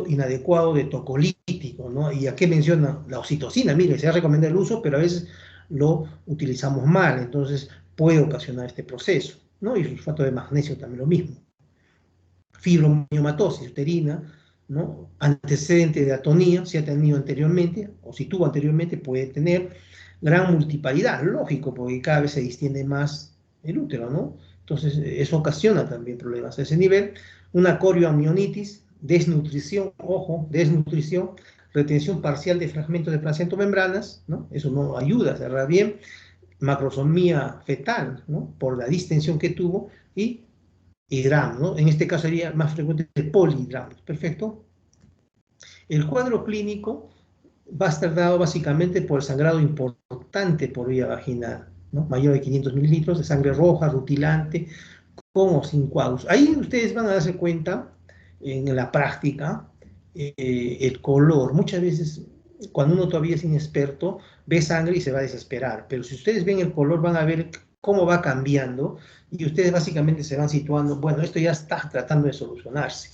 inadecuado de tocolítico, ¿no? ¿Y a qué menciona? La oxitocina, mire, se ha recomendado el uso, pero a veces lo utilizamos mal, entonces puede ocasionar este proceso, ¿no? Y sulfato de magnesio también lo mismo. Fibromiomatosis uterina, ¿no?, antecedente de atonía, si ha tenido anteriormente, o si tuvo anteriormente, puede tener gran multiparidad, lógico, porque cada vez se distiende más el útero, ¿no? Entonces, eso ocasiona también problemas a ese nivel. Una corioamionitis, desnutrición, ojo, desnutrición, retención parcial de fragmentos de placentomembranas, ¿no? Eso no ayuda a cerrar bien. Macrosomía fetal, ¿no?, por la distensión que tuvo, y hidram, ¿no? En este caso sería más frecuente el polihidram. Perfecto. El cuadro clínico va a estar dado básicamente por el sangrado importante por vía vaginal, ¿no?, mayor de 500 mililitros de sangre roja, rutilante, con o sin coágulos. Ahí ustedes van a darse cuenta, en la práctica, el color. Muchas veces, cuando uno todavía es inexperto, ve sangre y se va a desesperar, pero si ustedes ven el color, van a ver cómo va cambiando y ustedes básicamente se van situando, bueno, esto ya está tratando de solucionarse,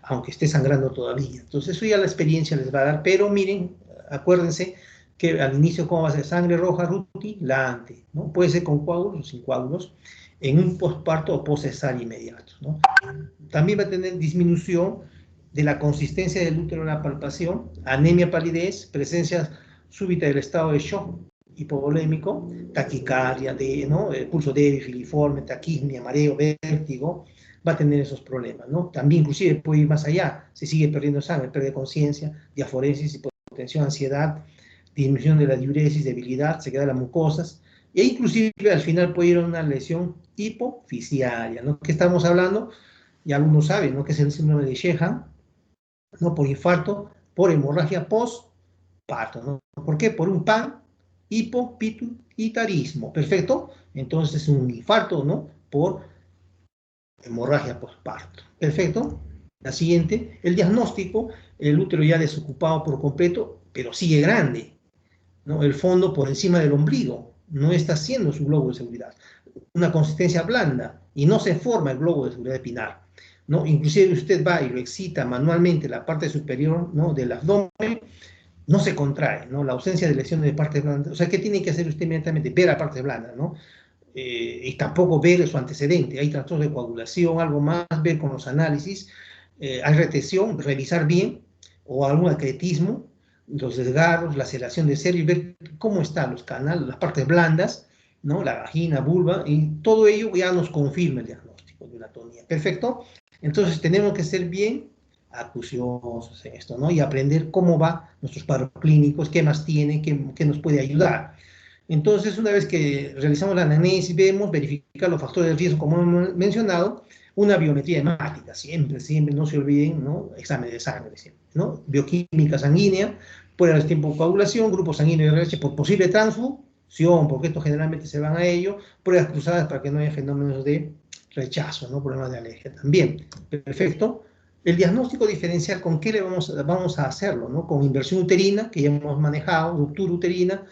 aunque esté sangrando todavía. Entonces eso ya la experiencia les va a dar, pero miren, acuérdense que al inicio, ¿cómo va a ser? Sangre roja rutilante, ¿no? Puede ser con coágulos o sin coágulos, en un postparto o postcesárea inmediato, ¿no? También va a tener disminución de la consistencia del útero en la palpación, anemia, palidez, presencia súbita del estado de shock hipovolémico, taquicardia, ¿no?, pulso débil, filiforme, taquismia, mareo, vértigo, va a tener esos problemas, ¿no? También inclusive puede ir más allá, se sigue perdiendo sangre, pérdida de conciencia, diaforesis, hipotensión, ansiedad, disminución de la diuresis, debilidad, sequedad de las mucosas, e inclusive al final puede ir a una lesión hipofisiaria, ¿no? ¿Qué estamos hablando? Ya algunos saben, ¿no?, que es el síndrome de Sheehan, ¿no?, por infarto, por hemorragia postparto, ¿no? ¿Por qué? Por un hipopituitarismo, perfecto. Entonces, un infarto, ¿no?, por hemorragia postparto. Perfecto. La siguiente, el diagnóstico, el útero ya desocupado por completo, pero sigue grande, ¿no? El fondo por encima del ombligo, no está haciendo su globo de seguridad. Una consistencia blanda y no se forma el globo de seguridad epinar, ¿no? Inclusive usted va y lo excita manualmente la parte superior, ¿no?, del abdomen, no se contrae, ¿no? La ausencia de lesiones de partes blandas. O sea, ¿qué tiene que hacer usted inmediatamente? Ver a partes blandas, ¿no? Y tampoco ver su antecedente. Hay trastornos de coagulación, algo más, ver con los análisis. Hay retención, revisar bien, o algún acretismo, los desgarros, la laceración de cervix, ver cómo están los canales, las partes blandas, ¿no? La vagina, vulva, y todo ello ya nos confirma el diagnóstico de una atonía. Perfecto. Entonces tenemos que ser bien acuciosos en esto, ¿no? Y aprender cómo va nuestros cuadros clínicos, qué más tiene, qué nos puede ayudar. Entonces, una vez que realizamos la anamnesis, vemos, verificar los factores de riesgo, como hemos mencionado, una biometría hemática, siempre, siempre, no se olviden, ¿no? Examen de sangre, siempre, ¿no? Bioquímica sanguínea, pruebas de tiempo de coagulación, grupo sanguíneo de RH por posible transfusión, porque estos generalmente se van a ello, pruebas cruzadas para que no haya fenómenos de rechazo, ¿no? Problemas de alergia también. Perfecto. El diagnóstico diferencial, ¿con qué le vamos a hacerlo, ¿no? Con inversión uterina, que ya hemos manejado, ruptura uterina,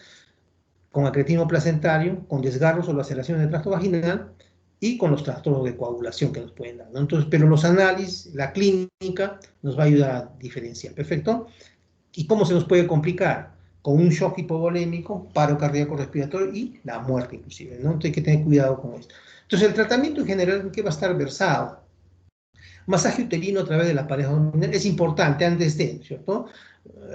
con acretismo placentario, con desgarros o laceraciones del tracto vaginal y con los trastornos de coagulación que nos pueden dar, ¿no? Entonces, pero los análisis, la clínica, nos va a ayudar a diferenciar. ¿Perfecto? ¿Y cómo se nos puede complicar? Con un shock hipovolémico, paro cardíaco respiratorio y la muerte inclusive, ¿no? Entonces hay que tener cuidado con esto. Entonces el tratamiento en general, ¿en qué va a estar versado? Masaje uterino a través de la pared abdominal es importante antes de, ¿cierto?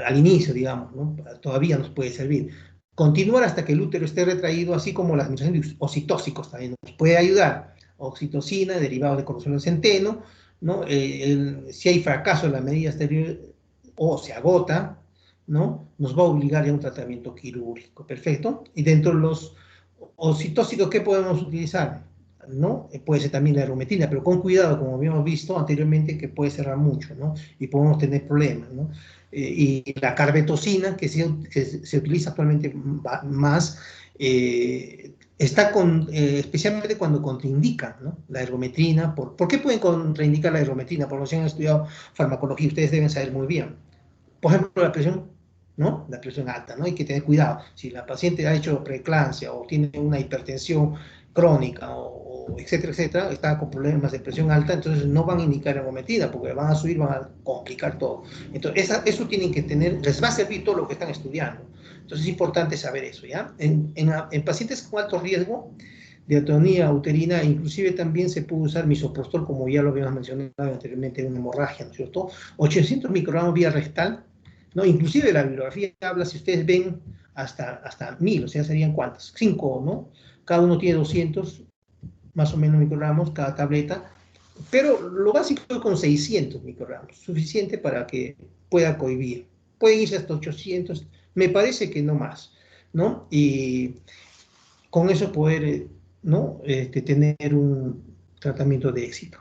Al inicio, digamos, ¿no? Todavía nos puede servir. Continuar hasta que el útero esté retraído, así como la administración de oxitóxicos también nos puede ayudar. Oxitocina, derivados de corazón de centeno, ¿no? Si hay fracaso en la medida exterior o se agota, ¿no? Nos va a obligar a un tratamiento quirúrgico. Perfecto. Y dentro de los oxitóxicos, ¿qué podemos utilizar? ¿No? Puede ser también la erometina, pero con cuidado, como habíamos visto anteriormente, que puede cerrar mucho, ¿no? Y podemos tener problemas, ¿no? Y la carbetocina, que se utiliza actualmente más, está especialmente cuando contraindican, ¿no? La ergometrina. ¿Por qué pueden contraindicar la ergometrina? Por lo que han estudiado farmacología, ustedes deben saber muy bien. Por ejemplo, la presión, ¿no? La presión alta, ¿no? Hay que tener cuidado. Si la paciente ha hecho preeclampsia o tiene una hipertensión crónica o etcétera, etcétera, está con problemas de presión alta, entonces no van a indicar ergometrina porque van a subir, van a complicar todo. Entonces, eso tienen que tener, les va a servir todo lo que están estudiando. Entonces es importante saber eso, ¿ya? En pacientes con alto riesgo de atonía uterina, inclusive también se puede usar misoprostol, como ya lo habíamos mencionado anteriormente, en una hemorragia, ¿no es cierto? 800 microgramos vía rectal, ¿no? Inclusive la bibliografía habla, si ustedes ven, hasta 1000, o sea, serían ¿cuántas? 5, ¿no? Cada uno tiene 200, más o menos, microgramos, cada tableta, pero lo básico es con 600 microgramos, suficiente para que pueda cohibir. Pueden irse hasta 800, me parece que no más, ¿no? Y con eso poder, ¿no? Tener un tratamiento de éxito.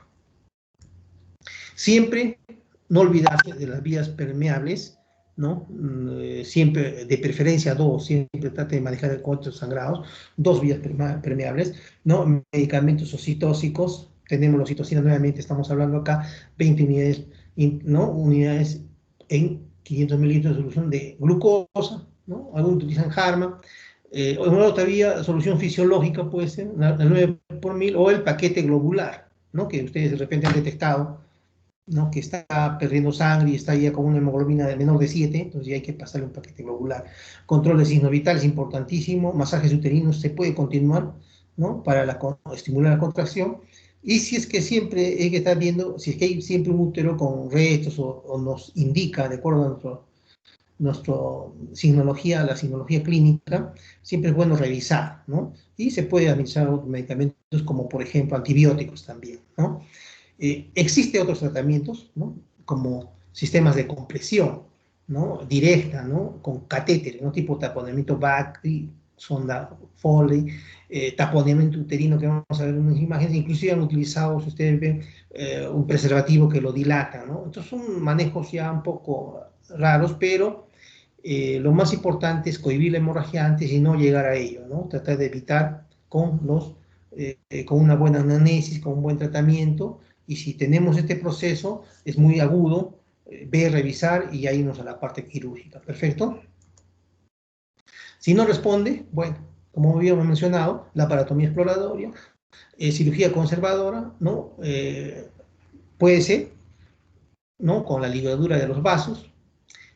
Siempre no olvidarse de las vías permeables, ¿no? Siempre, de preferencia dos, siempre trate de manejar el cuadro sangrados, dos vías permeables, ¿no? Medicamentos oxitóxicos, tenemos la oxitocina nuevamente, estamos hablando acá, 20 unidades, ¿no? Unidades en 500 mililitros de solución de glucosa, ¿no? Algunos utilizan Harma, o una otra vía, solución fisiológica puede ser, el 9 por 1000, o el paquete globular, ¿no? Que ustedes de repente han detectado, ¿no? Que está perdiendo sangre y está ya con una hemoglobina de menor de 7, entonces ya hay que pasarle un paquete globular. Control de signo vital es importantísimo, masajes uterinos se puede continuar, ¿no? Para estimular la contracción, y si es que siempre hay que estar viendo, si es que hay siempre un útero con restos o nos indica, de acuerdo a nuestra signología, la signología clínica, siempre es bueno revisar, ¿no? Y se puede administrar otros medicamentos como, por ejemplo, antibióticos también, ¿no? Existen otros tratamientos, ¿no? Como sistemas de compresión, ¿no? Directa, ¿no? Con catéteres, ¿no? Tipo taponamiento Bacri, sonda Foley, taponamiento uterino, que vamos a ver en unas imágenes, inclusive han utilizado, si ustedes ven, un preservativo que lo dilata, ¿no? Entonces son manejos ya un poco raros, pero lo más importante es cohibir la hemorragia antes y no llegar a ello, ¿no? Tratar de evitar con los con una buena anamnesis, con un buen tratamiento, y si tenemos este proceso, es muy agudo, ver, revisar y ya irnos a la parte quirúrgica. ¿Perfecto? Si no responde, bueno, como habíamos mencionado, la aparatomía exploratoria, cirugía conservadora, ¿no? Puede ser, ¿no? Con la ligadura de los vasos,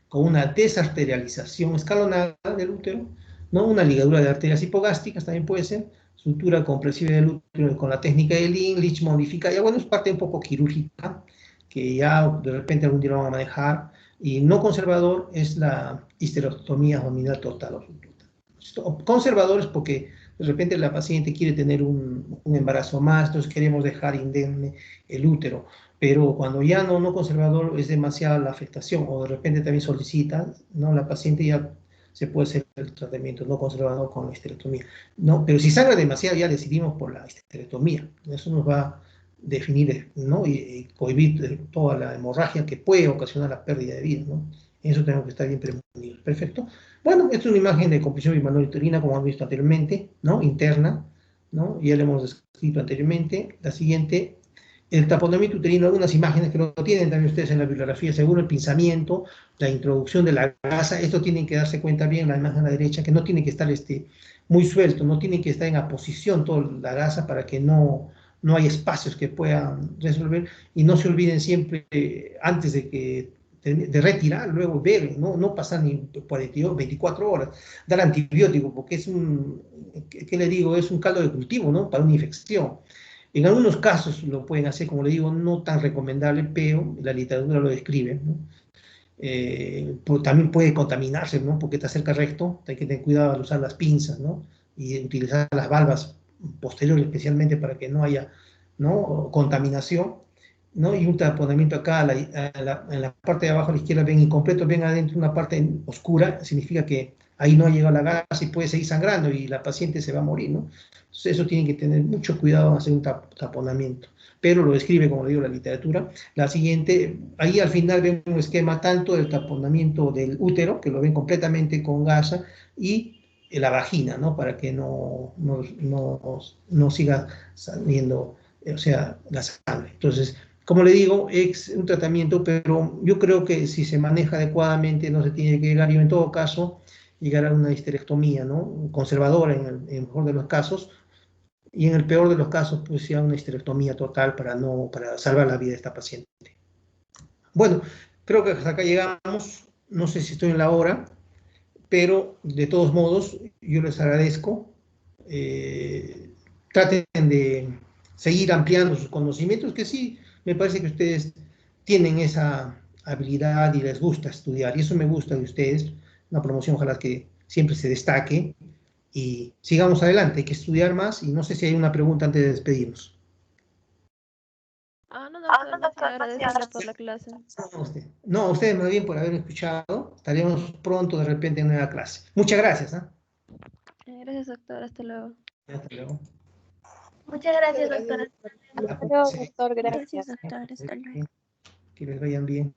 con una desarterialización escalonada del útero, ¿no? Una ligadura de arterias hipogástricas también puede ser, sutura compresiva del útero con la técnica de Lynch modificada, ya bueno, es parte un poco quirúrgica, que ya de repente algún día lo van a manejar, y no conservador es la histerectomía abdominal total o subtotal. Conservador es porque de repente la paciente quiere tener un embarazo más, entonces queremos dejar indemne el útero, pero cuando ya no conservador es demasiada la afectación, o de repente también solicita, ¿no? La paciente ya se puede hacer el tratamiento no conservador con la histerectomía, ¿no? Pero si sangra demasiado ya decidimos por la histerectomía, eso nos va a definir, ¿no? Y cohibir toda la hemorragia que puede ocasionar la pérdida de vida, ¿no? Eso tenemos que estar bien prevenidos. Perfecto. Bueno, esta es una imagen de compresión bimanual uterina, como han visto anteriormente, ¿no? Interna, ¿no? Ya lo hemos descrito anteriormente. La siguiente, el taponamiento uterino, algunas imágenes que lo tienen también ustedes en la bibliografía, según el pinzamiento, la introducción de la gasa, esto tienen que darse cuenta bien, la imagen a la derecha, que no tiene que estar muy suelto, no tiene que estar en aposición toda la gasa para que no hay espacios que puedan resolver, y no se olviden siempre, antes de retirar, luego ver, no pasar ni 42, 24 horas, dar antibiótico, porque ¿qué le digo? Es un caldo de cultivo, ¿no? Para una infección. En algunos casos lo pueden hacer, como le digo, no tan recomendable, pero la literatura lo describe, ¿no? También puede contaminarse, ¿no? Porque está cerca recto, hay que tener cuidado al usar las pinzas, ¿no? Y utilizar las valvas posteriores especialmente para que no haya, ¿no? Contaminación, ¿no? Y un taponamiento acá en la parte de abajo a la izquierda ven incompleto, ven adentro una parte oscura, significa que ahí no ha llegado la gasa y puede seguir sangrando y la paciente se va a morir, ¿no? Entonces eso tiene que tener mucho cuidado en hacer un taponamiento, pero lo describe, como digo, la literatura. La siguiente, ahí al final ven un esquema tanto del taponamiento del útero, que lo ven completamente con gasa, y la vagina, ¿no? Para que no siga saliendo, o sea, la sangre. Entonces, como le digo, es un tratamiento, pero yo creo que si se maneja adecuadamente no se tiene que llegar, yo en todo caso, llegar a una histerectomía, ¿no? Conservadora en el mejor de los casos, y en el peor de los casos, pues ya una histerectomía total para salvar la vida de esta paciente. Bueno, creo que hasta acá llegamos, no sé si estoy en la hora, pero de todos modos, yo les agradezco. Traten de seguir ampliando sus conocimientos, que sí, me parece que ustedes tienen esa habilidad y les gusta estudiar, y eso me gusta de ustedes, una promoción ojalá que siempre se destaque, y sigamos adelante, hay que estudiar más, y no sé si hay una pregunta antes de despedirnos. Ah, no, doctor, más bien agradecerle por la clase. No, a ustedes más bien por haber escuchado, estaremos pronto de repente en una clase. Muchas gracias. Gracias, doctor. Hasta luego. Hasta luego. Muchas gracias, doctora. Ah, Hasta luego, sí. doctor. Gracias, Gracias. doctor. Hasta luego. Que les vayan bien.